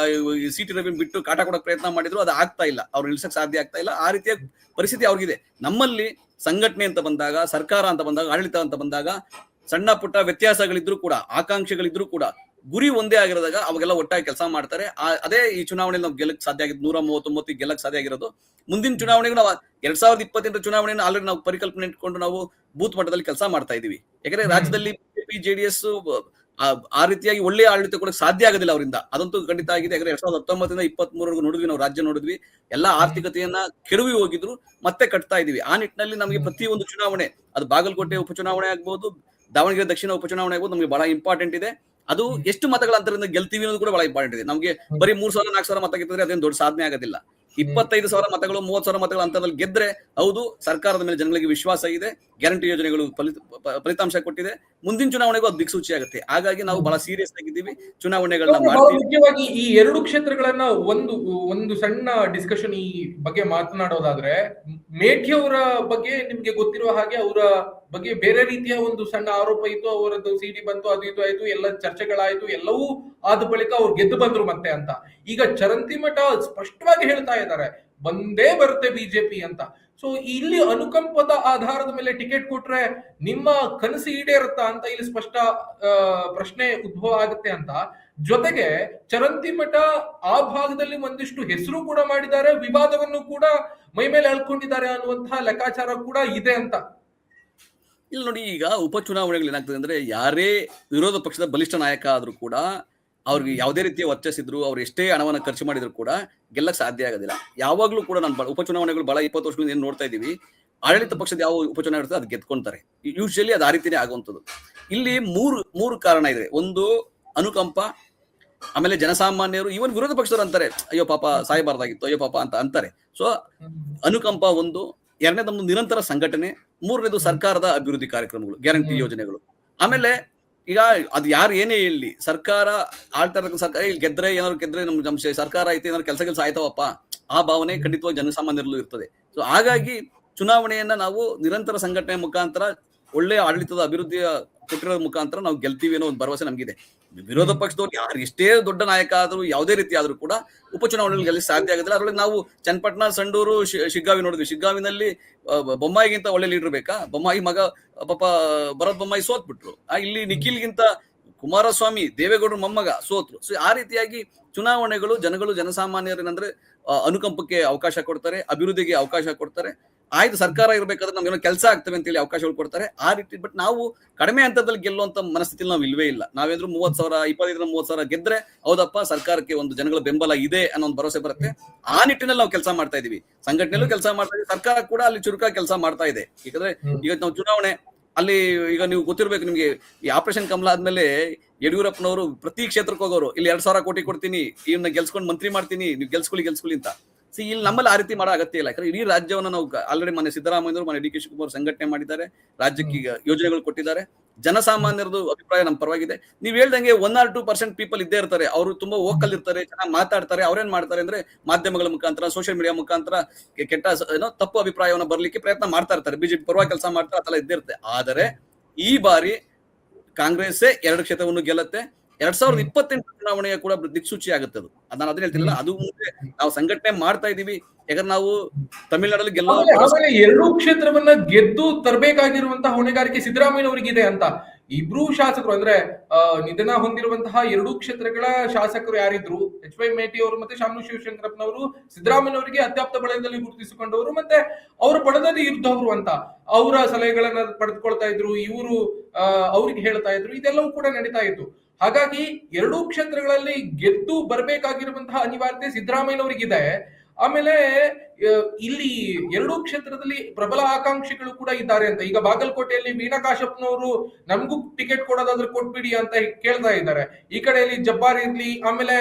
CT ರವಿ ಬಿಟ್ಟು ಕಾಟ ಕೊಡಕ್ ಪ್ರಯತ್ನ ಮಾಡಿದ್ರು. ಅದು ಆಗ್ತಾ ಇಲ್ಲ, ಅವ್ರು ನಿಲ್ಸಕ್ ಸಾಧ್ಯ ಆಗ್ತಾ ಇಲ್ಲ. ಆ ರೀತಿಯ ಪರಿಸ್ಥಿತಿ ಅವ್ರಿಗಿದೆ. ನಮ್ಮಲ್ಲಿ ಸಂಘಟನೆ ಅಂತ ಬಂದಾಗ, ಸರ್ಕಾರ ಅಂತ ಬಂದಾಗ, ಆಡಳಿತ ಅಂತ ಬಂದಾಗ ಸಣ್ಣ ಪುಟ್ಟ ವ್ಯತ್ಯಾಸಗಳಿದ್ರು ಕೂಡ, ಆಕಾಂಕ್ಷೆಗಳಿದ್ರು ಕೂಡ ಗುರಿ ಒಂದೇ ಆಗಿರೋದಾಗ ಅವಾಗೆಲ್ಲ ಒಟ್ಟಾಗಿ ಕೆಲಸ ಮಾಡ್ತಾರೆ. ಅದೇ ಈ ಚುನಾವಣೆಯಲ್ಲಿ ನಾವು ಗೆಲ್ಲಕ್ ಸಾಧ್ಯ ಆಗಿದ್ದು, 139 ಗೆಲ್ಲಕ್ ಸಾಧ್ಯ ಆಗಿರೋದು. ಮುಂದಿನ ಚುನಾವಣೆಗೂ ನಾವು 2028 ಚುನಾವಣೆಯನ್ನು ಆಲ್ರೆಡಿ ನಾವು ಪರಿಕಲ್ಪನೆ ಇಟ್ಕೊಂಡು ನಾವು ಬೂತ್ ಮಟ್ಟದಲ್ಲಿ ಕೆಲಸ ಮಾಡ್ತಾ ಇದೀವಿ. ಯಾಕಂದ್ರೆ ರಾಜ್ಯದಲ್ಲಿ BJP JDS ಆ ರೀತಿಯಾಗಿ ಒಳ್ಳೆಯ ಆಡಳಿತ ಕೊಡಕ್ಕೆ ಸಾಧ್ಯ ಆಗೋದಿಲ್ಲ ಅವರಿಂದ, ಅದಂತೂ ಖಂಡಿತ ಆಗಿದೆ. ಯಾಕಂದ್ರೆ 2019 ಇಂದ 23 ನೋಡಿದ್ವಿ, ನಾವು ರಾಜ್ಯ ನೋಡಿದ್ವಿ, ಎಲ್ಲಾ ಆರ್ಥಿಕತೆಯನ್ನ ಕೆಡವಿ ಹೋಗಿದ್ರು, ಮತ್ತೆ ಕಟ್ತಾ ಇದೀವಿ. ಆ ನಿಟ್ಟಿನಲ್ಲಿ ನಮಗೆ ಪ್ರತಿಯೊಂದು ಚುನಾವಣೆ, ಅದು ಬಾಗಲಕೋಟೆ ಉಪಚುನಾವಣೆ ಆಗ್ಬಹುದು, ದಾವಣಗೆರೆ ದಕ್ಷಿಣ ಉಪಚುನಾವಣೆ ಆಗೋದು ನಮಗೆ ಬಹಳ ಇಂಪಾರ್ಟೆಂಟ್ ಇದೆ. ಅದು ಎಷ್ಟು ಮತಗಳ ಅಂತರದಿಂದ ಗೆಲ್ತೀವಿ ಅನ್ನೋದು ಕೂಡ ಬಹಳ ಇಂಪಾರ್ಟೆಂಟ್ ಇದೆ. ನಮಗೆ ಬರೀ 3,000 4,000 ಮತ ಗೆದ್ದರೆ ಅದೇನು ದೊಡ್ಡ ಸಾಧನೆ ಆಗೋದಿಲ್ಲ. 25,000 ಮತಗಳು 30,000 ಮತಗಳ ಅಂತರದಲ್ಲಿ ಗೆದ್ರೆ ಹೌದು ಸರ್ಕಾರದ ಮೇಲೆ ಜನಗಳಿಗೆ ವಿಶ್ವಾಸ ಇದೆ, ಗ್ಯಾರಂಟಿ ಯೋಜನೆಗಳು ಫಲಿತಾಂಶ ಕೊಟ್ಟಿದೆ, ಮುಂದಿನ ಚುನಾವಣೆಗೂ ಅದು ದಿಕ್ಸೂಚಿ ಆಗುತ್ತೆ. ಹಾಗಾಗಿ ನಾವು ಬಹಳ ಸೀರಿಯಸ್ ಆಗಿದ್ದೀವಿ, ಚುನಾವಣೆಗಳನ್ನ ಬಹಳ ಮಾಡ್ತೀವಿ. ಮುಖ್ಯವಾಗಿ ಈ ಎರಡು ಕ್ಷೇತ್ರಗಳನ್ನ ಒಂದು ಸಣ್ಣ ಡಿಸ್ಕಷನ್ ಈ ಬಗ್ಗೆ ಮಾತನಾಡೋದಾದ್ರೆ, ಮೇಠಿ ಅವರ ಬಗ್ಗೆ ನಿಮ್ಗೆ ಗೊತ್ತಿರುವ ಹಾಗೆ ಅವರ ಬಗ್ಗೆ ಬೇರೆ ರೀತಿಯ ಒಂದು ಸಣ್ಣ ಆರೋಪ ಇತ್ತು, ಅವರದ್ದು ಸಿಡಿ ಬಂತು, ಅದು ಇದು ಆಯ್ತು, ಎಲ್ಲ ಚರ್ಚೆಗಳಾಯ್ತು, ಎಲ್ಲವೂ ಆದ ಬಳಿಕ ಅವ್ರು ಗೆದ್ದು ಬಂದ್ರು ಮತ್ತೆ ಅಂತ. ಈಗ ಚರಂತಿಮಠ ಸ್ಪಷ್ಟವಾಗಿ ಹೇಳ್ತಾ ಇದ್ದಾರೆ ಬಂದೇ ಬರುತ್ತೆ ಬಿಜೆಪಿ ಅಂತ. ಸೊ ಇಲ್ಲಿ ಅನುಕಂಪದ ಆಧಾರದ ಮೇಲೆ ಟಿಕೆಟ್ ಕೊಟ್ರೆ ನಿಮ್ಮ ಕನಸು ಈಡೇರುತ್ತಾ ಅಂತ ಇಲ್ಲಿ ಸ್ಪಷ್ಟ ಪ್ರಶ್ನೆ ಉದ್ಭವ ಆಗುತ್ತೆ ಅಂತ. ಜೊತೆಗೆ ಚರಂತಿಮಠ ಆ ಭಾಗದಲ್ಲಿ ಒಂದಿಷ್ಟು ಹೆಸರು ಕೂಡ ಮಾಡಿದ್ದಾರೆ, ವಿವಾದವನ್ನು ಕೂಡ ಮೈ ಮೇಲೆ ಎಳ್ಕೊಂಡಿದ್ದಾರೆ ಅನ್ನುವಂತಹ ಲೆಕ್ಕಾಚಾರ ಕೂಡ ಇದೆ ಅಂತ. ಇಲ್ಲಿ ನೋಡಿ, ಈಗ ಉಪಚುನಾವಣೆಗಳು ಏನಾಗ್ತದೆ ಅಂದ್ರೆ, ಯಾರೇ ವಿರೋಧ ಪಕ್ಷದ ಬಲಿಷ್ಠ ನಾಯಕ ಆದ್ರೂ ಕೂಡ ಅವ್ರಿಗೆ ಯಾವುದೇ ರೀತಿಯ ವರ್ಚಸ್ಸಿದ್ರು, ಅವ್ರು ಎಷ್ಟೇ ಹಣವನ್ನು ಖರ್ಚು ಮಾಡಿದ್ರು ಕೂಡ ಗೆಲ್ಲಕ್ ಸಾಧ್ಯ ಆಗೋದಿಲ್ಲ. ಯಾವಾಗ್ಲೂ ಕೂಡ ನಾನು ಉಪಚುನಾವಣೆಗಳು ಬಹಳ 20 ವರ್ಷಗಳಿಂದ ಏನ್ ನೋಡ್ತಾ ಇದೀವಿ, ಆಡಳಿತ ಪಕ್ಷದ ಯಾವ ಉಪಚುನಾವಣೆ ಇರ್ತದೆ ಅದು ಗೆದ್ಕೊಂತಾರೆ. ಯೂಶಲಿ ಅದು ಆ ರೀತಿನೇ ಆಗುವಂಥದ್ದು. ಇಲ್ಲಿ ಮೂರು ಕಾರಣ ಇದೆ. ಒಂದು ಅನುಕಂಪ, ಆಮೇಲೆ ಜನಸಾಮಾನ್ಯರು, ಇವನ್ ವಿರೋಧ ಪಕ್ಷದವರು ಅಂತಾರೆ ಅಯ್ಯೋ ಪಾಪ ಸಾಯಬಾರ್ದಾಗಿತ್ತು, ಅಯ್ಯೋ ಪಾಪ ಅಂತ ಅಂತಾರೆ. ಸೊ ಅನುಕಂಪ ಒಂದು, ಎರಡನೇದೊಂದು ನಿರಂತರ ಸಂಘಟನೆ, ಮೂರನೇದು ಸರ್ಕಾರದ ಅಭಿವೃದ್ಧಿ ಕಾರ್ಯಕ್ರಮಗಳು, ಗ್ಯಾರಂಟಿ ಯೋಜನೆಗಳು. ಆಮೇಲೆ ಈಗ ಅದು ಯಾರು ಏನೇ ಹೇಳಿ, ಸರ್ಕಾರ ಆಳ್ತಾ ಇರತಕ್ಕ ಸರ್ಕಾರ ಇಲ್ಲಿ ಗೆದ್ರೆ ಏನಾದ್ರು ಗೆದ್ರೆ ನಮ್ಗೆ ಸರ್ಕಾರ ಐತೆ, ಏನಾದ್ರು ಕೆಲಸ ಆಯ್ತವಪ್ಪ, ಆ ಭಾವನೆ ಖಂಡಿತವಾಗಿ ಜನಸಾಮಾನ್ಯರಲ್ಲೂ ಇರ್ತದೆ. ಸೊ ಹಾಗಾಗಿ ಚುನಾವಣೆಯನ್ನ ನಾವು ನಿರಂತರ ಸಂಘಟನೆ ಮುಖಾಂತರ, ಒಳ್ಳೆಯ ಆಡಳಿತದ ಅಭಿವೃದ್ಧಿಯ ಕೊಟ್ಟಿರೋದ್ರ ಮುಖಾಂತರ ನಾವು ಗೆಲ್ತೀವಿ ಅನ್ನೋ ಒಂದು ಭರವಸೆ ನಮಗಿದೆ. ವಿರೋಧ ಪಕ್ಷದವ್ರು ಯಾರು ಎಷ್ಟೇ ದೊಡ್ಡ ನಾಯಕ ಆದ್ರೂ, ಯಾವುದೇ ರೀತಿ ಆದ್ರೂ ಕೂಡ ಉಪಚುನಾವಣೆಯಲ್ಲಿ ಗೆಲ್ಲಿ ಸಾಧ್ಯ ಆಗೋದಿಲ್ಲ. ಅದರಲ್ಲಿ ನಾವು ಚನ್ನಪಟ್ಟಣ, ಸಂಡೂರು, ಶಿಗ್ಗಾವಿ ನೋಡಿದ್ವಿ. ಶಿಗ್ಗಾವಿನಲ್ಲಿ ಬೊಮ್ಮಾಯಿಗಿಂತ ಒಳ್ಳೆ ಲೀಡರ್ ಬೇಕಾ? ಬೊಮ್ಮಾಯಿ ಮಗ ಪಾಪ ಭರತ್ ಬೊಮ್ಮಾಯಿ ಸೋತ್ಬಿಟ್ರು. ಇಲ್ಲಿ ನಿಖಿಲ್ಗಿಂತ ಕುಮಾರಸ್ವಾಮಿ, ದೇವೇಗೌಡರ ಮೊಮ್ಮಗ ಸೋತ್ರು. ಸೊ ಆ ರೀತಿಯಾಗಿ ಚುನಾವಣೆಗಳು ಜನಸಾಮಾನ್ಯರೇನಂದ್ರೆ ಅನುಕಂಪಕ್ಕೆ ಅವಕಾಶ ಕೊಡ್ತಾರೆ, ಅಭಿವೃದ್ಧಿಗೆ ಅವಕಾಶ ಕೊಡ್ತಾರೆ. ಆಯ್ತು ಸರ್ಕಾರ ಇರ್ಬೇಕಾದ್ರೆ ನಮ್ಗೇನೋ ಕೆಲಸ ಆಗ್ತವೆ ಅಂತ ಹೇಳಿ ಅವಕಾಶಗಳು ಕೊಡ್ತಾರೆ ಆ ರೀತಿ. ಬಟ್ ನಾವು ಕಡಿಮೆ ಹಂತದಲ್ಲಿ ಗೆಲ್ಲುವಂತ ಮನಸ್ಥಿತಿಯಲ್ಲಿ ನಾವು ಇಲ್ವೇ ಇಲ್ಲ. ನಾವೇಂದ್ರೂ 30,000 25,000 ಗೆದ್ರೆ ಹೌದಪ್ಪ ಸರ್ಕಾರಕ್ಕೆ ಒಂದು ಜನಗಳ ಬೆಂಬಲ ಇದೆ ಅನ್ನೋ ಒಂದು ಭರವಸೆ ಬರುತ್ತೆ. ಆ ನಿಟ್ಟಿನಲ್ಲಿ ನಾವು ಕೆಲಸ ಮಾಡ್ತಾ ಇದೀವಿ, ಸಂಘಟನೆಯಲ್ಲೂ ಕೆಲಸ ಮಾಡ್ತಾ ಇದೀವಿ, ಸರ್ಕಾರ ಕೂಡ ಅಲ್ಲಿ ಚುರುಕಾಗಿ ಕೆಲಸ ಮಾಡ್ತಾ ಇದೆ. ಯಾಕಂದ್ರೆ ಈಗ ನಾವು ಚುನಾವಣೆ ಅಲ್ಲಿ, ಈಗ ನೀವು ಗೊತ್ತಿರ್ಬೇಕು ನಿಮ್ಗೆ, ಈ ಆಪರೇಷನ್ ಕಮಲ ಆದ್ಮೇಲೆ ಯಡಿಯೂರಪ್ಪನವರು ಪ್ರತಿ ಕ್ಷೇತ್ರಕ್ಕೆ ಹೋಗೋರು, ಇಲ್ಲಿ 2,000 ಕೋಟಿ ಕೊಡ್ತೀನಿ, ಇವನ್ನ ಗೆಲ್ಸ್ಕೊಂಡು ಮಂತ್ರಿ ಮಾಡ್ತೀನಿ, ನೀವು ಗೆಲ್ಸ್ಕೊಳ್ಳಿ ಅಂತ. ಇಲ್ಲಿ ನಮ್ಮಲ್ಲಿ ಆ ರೀತಿ ಮಾಡೋ ಅಗತ್ಯ ಇಲ್ಲ. ಯಾಕಂದ್ರೆ ಇಡೀ ರಾಜ್ಯವನ್ನು ನಾವು ಆಲ್ರೆಡಿ ಮನೆ ಸಿದ್ದರಾಮಯ್ಯವರು, ಮನೆ ಡಿ ಕೆ ಶಿವಕುಮಾರ್ ಸಂಘಟನೆ ಮಾಡಿದ್ದಾರೆ, ರಾಜ್ಯಕ್ಕೆ ಈಗ ಯೋಜನೆಗಳು ಕೊಟ್ಟಿದ್ದಾರೆ. ಜನಸಾಮಾನ್ಯರದು ಅಭಿಪ್ರಾಯ ನಮ್ಮ ಪರವಾಗಿದೆ. ನೀವ್ ಹೇಳ್ದಂಗೆ 1 or 2% ಪೀಪಲ್ ಇದ್ದೇ ಇರ್ತಾರೆ, ಅವರು ತುಂಬಾ ವೋಕಲ್ ಇರ್ತಾರೆ, ಚೆನ್ನಾಗಿ ಮಾತಾಡ್ತಾರೆ. ಅವ್ರೇನ್ ಮಾಡ್ತಾರೆ ಅಂದ್ರೆ ಮಾಧ್ಯಮಗಳ ಮುಖಾಂತರ, ಸೋಷಿಯಲ್ ಮೀಡಿಯಾ ಮುಖಾಂತರ ಕೆಟ್ಟ ತಪ್ಪು ಅಭಿಪ್ರಾಯವನ್ನು ಬರ್ಲಿಕ್ಕೆ ಪ್ರಯತ್ನ ಮಾಡ್ತಾ ಇರ್ತಾರೆ. ಬಿಜೆಪಿ ಪರವಾಗಿ ಕೆಲಸ ಮಾಡ್ತಾರೆ, ಅದೆಲ್ಲ ಇದ್ದೇ ಇರುತ್ತೆ. ಆದರೆ ಈ ಬಾರಿ ಕಾಂಗ್ರೆಸ್ಸೇ 2 ಕ್ಷೇತ್ರವನ್ನು ಗೆಲ್ಲುತ್ತೆ. 2028 ಚುನಾವಣೆಯ ಕೂಡ ದಿಕ್ಸೂಚಿ ಆಗುತ್ತೆ. ಅದು ನಾನು ಅದನ್ನ ಹೇಳ್ತಿಲ್ಲ, ಅದು ಮುಂದೆ ನಾವು ಸಂಘಟನೆ ಮಾಡ್ತಾ ಇದೀವಿ. ಯಾಕಂದ್ರೆ ನಾವು ತಮಿಳುನಾಡಲ್ಲಿ ಆಮೇಲೆ 2 ಕ್ಷೇತ್ರವನ್ನ ಗೆದ್ದು ತರಬೇಕಾಗಿರುವಂತಹ ಹೊಣೆಗಾರಿಕೆ ಸಿದ್ದರಾಮಯ್ಯನವರಿಗಿದೆ ಅಂತ. ಇಬ್ರು ಶಾಸಕರು ಅಂದ್ರೆ ನಿಧನ ಹೊಂದಿರುವಂತಹ 2 ಕ್ಷೇತ್ರಗಳ ಶಾಸಕರು ಯಾರಿದ್ರು, ಎಚ್ ವೈ ಮೇಟಿ ಅವರು ಮತ್ತೆ ಶಾಮನೂರು ಶಿವಶಂಕರಪ್ಪನವರು, ಸಿದ್ದರಾಮಯ್ಯನವರಿಗೆ ಅತ್ಯಾಪ್ತ ಬಳಗದಲ್ಲಿ ಗುರುತಿಸಿಕೊಂಡವರು ಮತ್ತೆ ಅವರ ಪಡೆದಲ್ಲಿ ಇದ್ದವರು ಅಂತ. ಅವರ ಸಲಹೆಗಳನ್ನ ಪಡೆದುಕೊಳ್ತಾ ಇದ್ರು, ಇವರು ಅವ್ರಿಗೆ ಹೇಳ್ತಾ ಇದ್ರು, ಇದೆಲ್ಲವೂ ಕೂಡ ನಡೀತಾ ಇತ್ತು. ಹಾಗಾಗಿ 2 ಕ್ಷೇತ್ರಗಳಲ್ಲಿ ಗೆದ್ದು ಬರಬೇಕಾಗಿರುವಂತಹ ಅನಿವಾರ್ಯತೆ ಸಿದ್ದರಾಮಯ್ಯನವರಿಗಿದೆ. ಆಮೇಲೆ ಇಲ್ಲಿ 2 ಕ್ಷೇತ್ರದಲ್ಲಿ ಪ್ರಬಲ ಆಕಾಂಕ್ಷಿಗಳು ಕೂಡ ಇದ್ದಾರೆ ಅಂತ. ಈಗ ಬಾಗಲಕೋಟೆಯಲ್ಲಿ ವೀಣಾ ಕಾಶಪ್ಪನವರು ನಮಗೂ ಟಿಕೆಟ್ ಕೊಡೋದಾದ್ರೆ ಕೊಟ್ಬಿಡಿ ಅಂತ ಕೇಳ್ತಾ ಇದ್ದಾರೆ. ಈ ಕಡೆಯಲ್ಲಿ ಜಬ್ಬಾರ್ ಇರ್ಲಿ, ಆಮೇಲೆ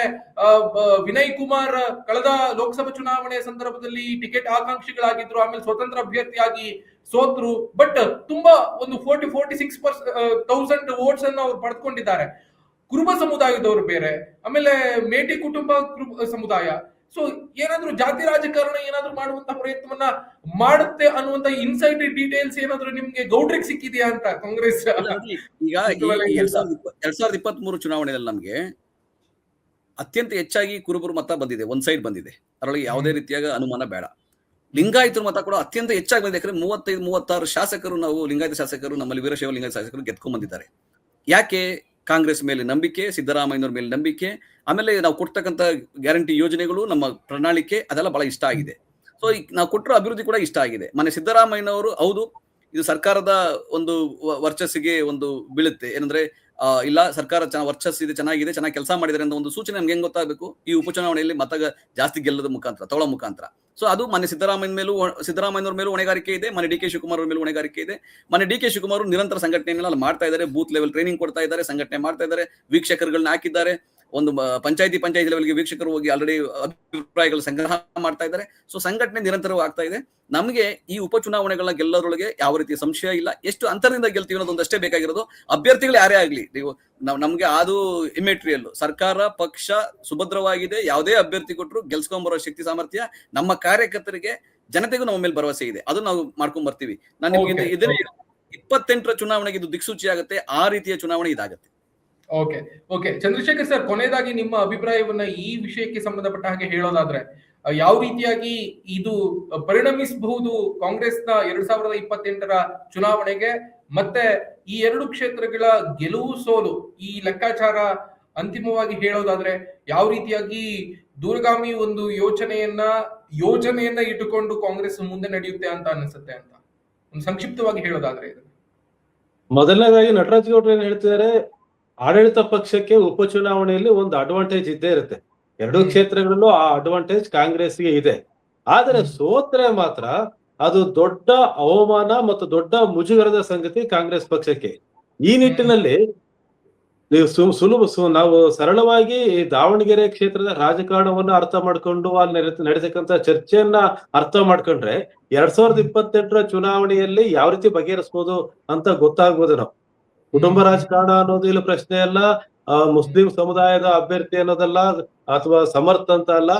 ವಿನಯ್ ಕುಮಾರ್ ಕಳೆದ ಲೋಕಸಭಾ ಚುನಾವಣೆಯ ಸಂದರ್ಭದಲ್ಲಿ ಟಿಕೆಟ್ ಆಕಾಂಕ್ಷಿಗಳಾಗಿದ್ರು, ಆಮೇಲೆ ಸ್ವತಂತ್ರ ಅಭ್ಯರ್ಥಿಯಾಗಿ ಸೋತ್ರು. ಬಟ್ ತುಂಬಾ ಒಂದು 46,000 ವೋಟ್ಸ್ ಅನ್ನು ಅವ್ರು ಪಡೆದುಕೊಂಡಿದ್ದಾರೆ. ಕುರುಬ ಸಮುದಾಯದವರು ಬೇರೆ, ಆಮೇಲೆ ಮೇಟಿ ಕುಟುಂಬ ಸಮುದಾಯ. ಸೊ ಏನಾದ್ರೂ ಜಾತಿ ರಾಜಕಾರಣ ಏನಾದ್ರೂ ಮಾಡುವಂತ ಪ್ರಯತ್ನವನ್ನ ಮಾಡುತ್ತೆ ಅನ್ನುವಂತ ಇನ್ಸೈಡ್ ಡೀಟೇಲ್ಸ್ ಏನಾದ್ರೂ ನಿಮ್ಗೆ ಗೌಡ್ರಿಗೆ ಸಿಕ್ಕಿದೆಯಾ ಅಂತ ಕಾಂಗ್ರೆಸ್? ಈಗ 2023 ಚುನಾವಣೆಯಲ್ಲಿ ನಮ್ಗೆ ಅತ್ಯಂತ ಹೆಚ್ಚಾಗಿ ಕುರುಬರು ಮತ ಬಂದಿದೆ, ಒಂದ್ ಸೈಡ್ ಬಂದಿದೆ. ಅದರೊಳಗೆ ಯಾವುದೇ ರೀತಿಯಾಗ ಅನುಮಾನ ಬೇಡ. ಲಿಂಗಾಯತರ ಮತ ಕೂಡ ಅತ್ಯಂತ ಹೆಚ್ಚಾಗಿ ಬಂದಿದೆ. ಯಾಕಂದ್ರೆ 35-36 ಶಾಸಕರು, ನಾವು ಲಿಂಗಾಯತ ಶಾಸಕರು, ನಮ್ಮಲ್ಲಿ ವೀರಶೈವ ಲಿಂಗಾಯತ ಶಾಸಕರು ಗೆದ್ಕೊಂಡ್ ಬಂದಿದ್ದಾರೆ. ಯಾಕೆ? ಕಾಂಗ್ರೆಸ್ ಮೇಲೆ ನಂಬಿಕೆ, ಸಿದ್ದರಾಮಯ್ಯನವ್ರ ಮೇಲೆ ನಂಬಿಕೆ, ಆಮೇಲೆ ನಾವು ಕೊಡ್ತಕ್ಕಂಥ ಗ್ಯಾರಂಟಿ ಯೋಜನೆಗಳು, ನಮ್ಮ ಪ್ರಣಾಳಿಕೆ, ಅದೆಲ್ಲ ಬಹಳ ಇಷ್ಟ ಆಗಿದೆ. ಸೊ ನಾವು ಕೊಟ್ಟಿರೋ ಅಭಿವೃದ್ಧಿ ಕೂಡ ಇಷ್ಟ ಆಗಿದೆ. ಮನೆ ಸಿದ್ದರಾಮಯ್ಯನವರು ಹೌದು ಇದು ಸರ್ಕಾರದ ಒಂದು ವರ್ಚಸ್ಸಿಗೆ ಒಂದು ಬೀಳುತ್ತೆ. ಏನಂದ್ರೆ ಇಲ್ಲ ಸರ್ಕಾರ ವರ್ಚಸ್ಸಿದೆ, ಚೆನ್ನಾಗಿದೆ, ಚೆನ್ನಾಗಿ ಕೆಲಸ ಮಾಡಿದ್ದಾರೆ ಅಂತ ಒಂದು ಸೂಚನೆ ನಮ್ಗೆ ಹೆಂಗ್ ಗೊತ್ತಾಗಬೇಕು? ಈ ಉಪಚುನಾವಣೆಯಲ್ಲಿ ಮತ ಜಾಸ್ತಿ ಗೆಲ್ಲದ ಮುಖಾಂತರ, ತಗೊಳ್ಳೋ ಮುಖಾಂತರ. ಸೊ ಅದು ಮನೆ ಸಿದ್ದರಾಮಯ್ಯನವ್ರ ಮೇಲೂ ಹೊಣೆಗಾರಿಕೆ ಇದೆ, ಮನೆ ಡಿ ಕೆ ಶಿವಕುಮಾರ್ ಅವ್ರ ಮೇಲೂ ಹೊಣೆಗಾರಿಕೆ ಇದೆ. ಮನೆ ಡಿ ಕೆ ಶಿವಕುಮಾರ್ ನಿರಂತರ ಸಂಘಟನೆಯನ್ನ ಮಾಡ್ತಾ ಇದ್ದಾರೆ, ಬೂತ್ ಲೆವೆಲ್ ಟ್ರೈನಿಂಗ್ ಕೊಡ್ತಾ ಇದ್ದಾರೆ, ಸಂಘಟನೆ ಮಾಡ್ತಾ ಇದ್ದಾರೆ, ವೀಕ್ಷಕರುಗಳನ್ನ ಹಾಕಿದ್ದಾರೆ. ಒಂದು ಪಂಚಾಯತಿ ಲೆವೆಲ್ಗೆ ವೀಕ್ಷಕರು ಹೋಗಿ ಆಲ್ರೆಡಿ ಅಭಿಪ್ರಾಯಗಳು ಸಂಗ್ರಹ ಮಾಡ್ತಾ ಇದ್ದಾರೆ. ಸೊ ಸಂಘಟನೆ ನಿರಂತರವಾಗಿ ಆಗ್ತಾ ಇದೆ. ನಮಗೆ ಈ ಉಪಚುನಾವಣೆಗಳನ್ನ ಗೆಲ್ಲೋದ್ರೊಳಗೆ ಯಾವ ರೀತಿಯ ಸಂಶಯ ಇಲ್ಲ. ಎಷ್ಟು ಅಂತರದಿಂದ ಗೆಲ್ತೀವಿ ಅನ್ನೋದೊಂದಷ್ಟೇ ಬೇಕಾಗಿರೋದು. ಅಭ್ಯರ್ಥಿಗಳು ಯಾರೇ ಆಗ್ಲಿ, ನೀವು ನಮ್ಗೆ ಅದು ಇಮ್ಮೆಟೀರಿಯಲ್. ಸರ್ಕಾರ ಪಕ್ಷ ಸುಭದ್ರವಾಗಿದೆ, ಯಾವುದೇ ಅಭ್ಯರ್ಥಿ ಕೊಟ್ಟರು ಗೆಲ್ಸ್ಕೊಂಡ್ಬರೋ ಶಕ್ತಿ ಸಾಮರ್ಥ್ಯ ನಮ್ಮ ಕಾರ್ಯಕರ್ತರಿಗೆ, ಜನತೆಗೂ ನಮ್ಮ ಮೇಲೆ ಭರವಸೆ ಇದೆ. ಅದು ನಾವು ಮಾಡ್ಕೊಂಡ್ ಬರ್ತೀವಿ. ನಾನು ನಿಮ್ಗೆ ಇದನ್ನೇ 28ರ ಚುನಾವಣೆಗೆ ಇದು ದಿಕ್ಸೂಚಿ ಆಗುತ್ತೆ. ಆ ರೀತಿಯ ಚುನಾವಣೆ ಇದಾಗುತ್ತೆ. ಓಕೆ ಚಂದ್ರಶೇಖರ್ ಸರ್, ಕೊನೆಯದಾಗಿ ನಿಮ್ಮ ಅಭಿಪ್ರಾಯವನ್ನ ಈ ವಿಷಯಕ್ಕೆ ಸಂಬಂಧಪಟ್ಟ ಹಾಗೆ ಹೇಳೋದಾದ್ರೆ, ಯಾವ ರೀತಿಯಾಗಿ ಇದು ಪರಿಣಮಿಸಬಹುದು ಕಾಂಗ್ರೆಸ್ನ 2028ರ ಚುನಾವಣೆಗೆ, ಮತ್ತೆ ಈ 2 ಕ್ಷೇತ್ರಗಳ ಗೆಲುವು ಸೋಲು, ಈ ಲೆಕ್ಕಾಚಾರ ಅಂತಿಮವಾಗಿ ಹೇಳೋದಾದ್ರೆ ಯಾವ ರೀತಿಯಾಗಿ ದೂರಗಾಮಿ ಒಂದು ಯೋಜನೆಯನ್ನ ಇಟ್ಟುಕೊಂಡು ಕಾಂಗ್ರೆಸ್ ಮುಂದೆ ನಡೆಯುತ್ತೆ ಅಂತ ಅನಿಸುತ್ತೆ ಅಂತ ಒಂದು ಸಂಕ್ಷಿಪ್ತವಾಗಿ ಹೇಳೋದಾದ್ರೆ? ಇದು ಮೊದಲನೇದಾಗಿ ನಟರಾಜ್ ಗೌಡ್ರು ಏನ್ ಹೇಳ್ತಿದ್ದಾರೆ, ಆಡಳಿತ ಪಕ್ಷಕ್ಕೆ ಉಪಚುನಾವಣೆಯಲ್ಲಿ ಒಂದು ಅಡ್ವಾಂಟೇಜ್ ಇದ್ದೇ ಇರುತ್ತೆ. 2 ಕ್ಷೇತ್ರಗಳಲ್ಲೂ ಆ ಅಡ್ವಾಂಟೇಜ್ ಕಾಂಗ್ರೆಸ್ಗೆ ಇದೆ. ಆದರೆ ಸೋತ್ರೆ ಮಾತ್ರ ಅದು ದೊಡ್ಡ ಅವಮಾನ ಮತ್ತು ದೊಡ್ಡ ಮುಜುಗರದ ಸಂಗತಿ ಕಾಂಗ್ರೆಸ್ ಪಕ್ಷಕ್ಕೆ. ಈ ನಿಟ್ಟಿನಲ್ಲಿ ನೀವು ನಾವು ಸರಳವಾಗಿ ದಾವಣಗೆರೆ ಕ್ಷೇತ್ರದ ರಾಜಕಾರಣವನ್ನ ಅರ್ಥ ಮಾಡ್ಕೊಂಡು ಅಲ್ಲಿ ನಡೆಸಕ್ಕಂತ ಚರ್ಚೆಯನ್ನ ಅರ್ಥ ಮಾಡ್ಕೊಂಡ್ರೆ 2028ರ ಚುನಾವಣೆಯಲ್ಲಿ ಯಾವ ರೀತಿ ಬಗೆಹರಿಸಬಹುದು ಅಂತ ಗೊತ್ತಾಗ್ಬೋದು. ನಾವು ಕುಟುಂಬ ರಾಜಕಾರಣ ಅನ್ನೋದು ಇಲ್ಲಿ ಪ್ರಶ್ನೆ ಅಲ್ಲ, ಮುಸ್ಲಿಂ ಸಮುದಾಯದ ಅಭ್ಯರ್ಥಿ ಅನ್ನೋದಲ್ಲ, ಅಥವಾ ಸಮರ್ಥ ಅಂತ ಅಲ್ಲ,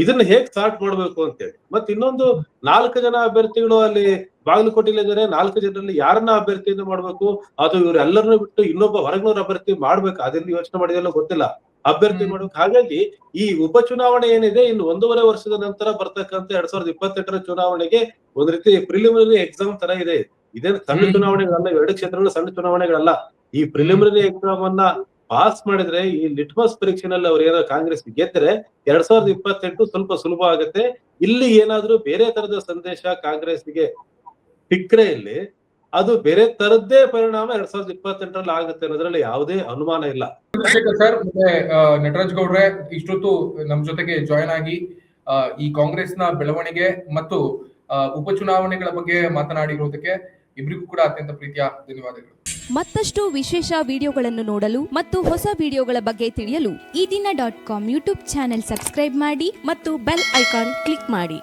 ಇದನ್ನ ಹೇಗ್ ಸ್ಟಾರ್ಟ್ ಮಾಡ್ಬೇಕು ಅಂತೇಳಿ. ಮತ್ ಇನ್ನೊಂದು 4 ಜನ ಅಭ್ಯರ್ಥಿಗಳು ಅಲ್ಲಿ ಬಾಗಲಕೋಟೆಲಿದ್ದಾರೆ. 4 ಜನರಲ್ಲಿ ಯಾರನ್ನ ಅಭ್ಯರ್ಥಿಯಿಂದ ಮಾಡ್ಬೇಕು, ಅದು ಇವರೆಲ್ಲರನ್ನೂ ಬಿಟ್ಟು ಇನ್ನೊಬ್ಬ ಹೊರಗ್ನವ್ರ ಅಭ್ಯರ್ಥಿ ಮಾಡ್ಬೇಕು, ಅದೆಲ್ಲ ಯೋಚನೆ ಮಾಡಿದೆಲ್ಲ ಗೊತ್ತಿಲ್ಲ, ಅಭ್ಯರ್ಥಿ ಮಾಡ್ಬೇಕು. ಹಾಗಾಗಿ ಈ ಉಪಚುನಾವಣೆ ಏನಿದೆ, ಇನ್ನು 1.5 ವರ್ಷದ ನಂತರ ಬರ್ತಕ್ಕಂಥ 2028ರ ಚುನಾವಣೆಗೆ ಒಂದ್ ರೀತಿ ಪ್ರಿಲಿಮಿನರಿ ಎಕ್ಸಾಮ್ ತರ ಇದೆ. ಇದೇನು ಸಣ್ಣ ಚುನಾವಣೆಗಳಲ್ಲ, 2 ಕ್ಷೇತ್ರಗಳು ಸಣ್ಣ ಚುನಾವಣೆಗಳಲ್ಲ. ಈ ಪ್ರಿಲಿಮಿನರಿ ಎಕ್ಸಾಮ್ ಅನ್ನ ಪಾಸ್ ಮಾಡಿದ್ರೆ, ಈ ಲಿಟ್ಮಸ್ ಪರೀಕ್ಷೆನಲ್ಲಿ ಅವ್ರು ಏನೋ ಕಾಂಗ್ರೆಸ್ ಗೆದ್ರೆ 2028 ಸ್ವಲ್ಪ ಸುಲಭ ಆಗುತ್ತೆ. ಇಲ್ಲಿ ಏನಾದ್ರೂ ಬೇರೆ ತರದ ಸಂದೇಶ ಕಾಂಗ್ರೆಸ್ಗೆ ಸಿಕ್ಕರೆ ಇಲ್ಲಿ ಅದು ಬೇರೆ ತರದ್ದೇ ಪರಿಣಾಮ 2028ರಲ್ಲಿ ಆಗುತ್ತೆ ಅನ್ನೋದ್ರಲ್ಲಿ ಯಾವುದೇ ಅನುಮಾನ ಇಲ್ಲ. ಚಂದ್ರಶೇಖರ್ ಸರ್ ಮತ್ತೆ ನಟರಾಜ್ ಗೌಡ್ರೆ, ಇಷ್ಟೊತ್ತು ನಮ್ ಜೊತೆಗೆ ಜಾಯ್ನ್ ಆಗಿ ಈ ಕಾಂಗ್ರೆಸ್ನ ಬೆಳವಣಿಗೆ ಮತ್ತು ಉಪಚುನಾವಣೆಗಳ ಬಗ್ಗೆ ಮಾತನಾಡಿರುವುದಕ್ಕೆ ಇಬ್ಬರಿಗೂ ಕೂಡ ಅತ್ಯಂತ ಪ್ರೀತಿಯ ಧನ್ಯವಾದಗಳು. ಮತ್ತಷ್ಟು ವಿಶೇಷ ವಿಡಿಯೋಗಳನ್ನು ನೋಡಲು ಮತ್ತು ಹೊಸ ವಿಡಿಯೋಗಳ ಬಗ್ಗೆ ತಿಳಿಯಲು ಈ ದಿನ .com ಯೂಟ್ಯೂಬ್ ಚಾನೆಲ್ ಸಬ್ಸ್ಕ್ರೈಬ್ ಮಾಡಿ ಮತ್ತು ಬೆಲ್ ಐಕಾನ್ ಕ್ಲಿಕ್ ಮಾಡಿ.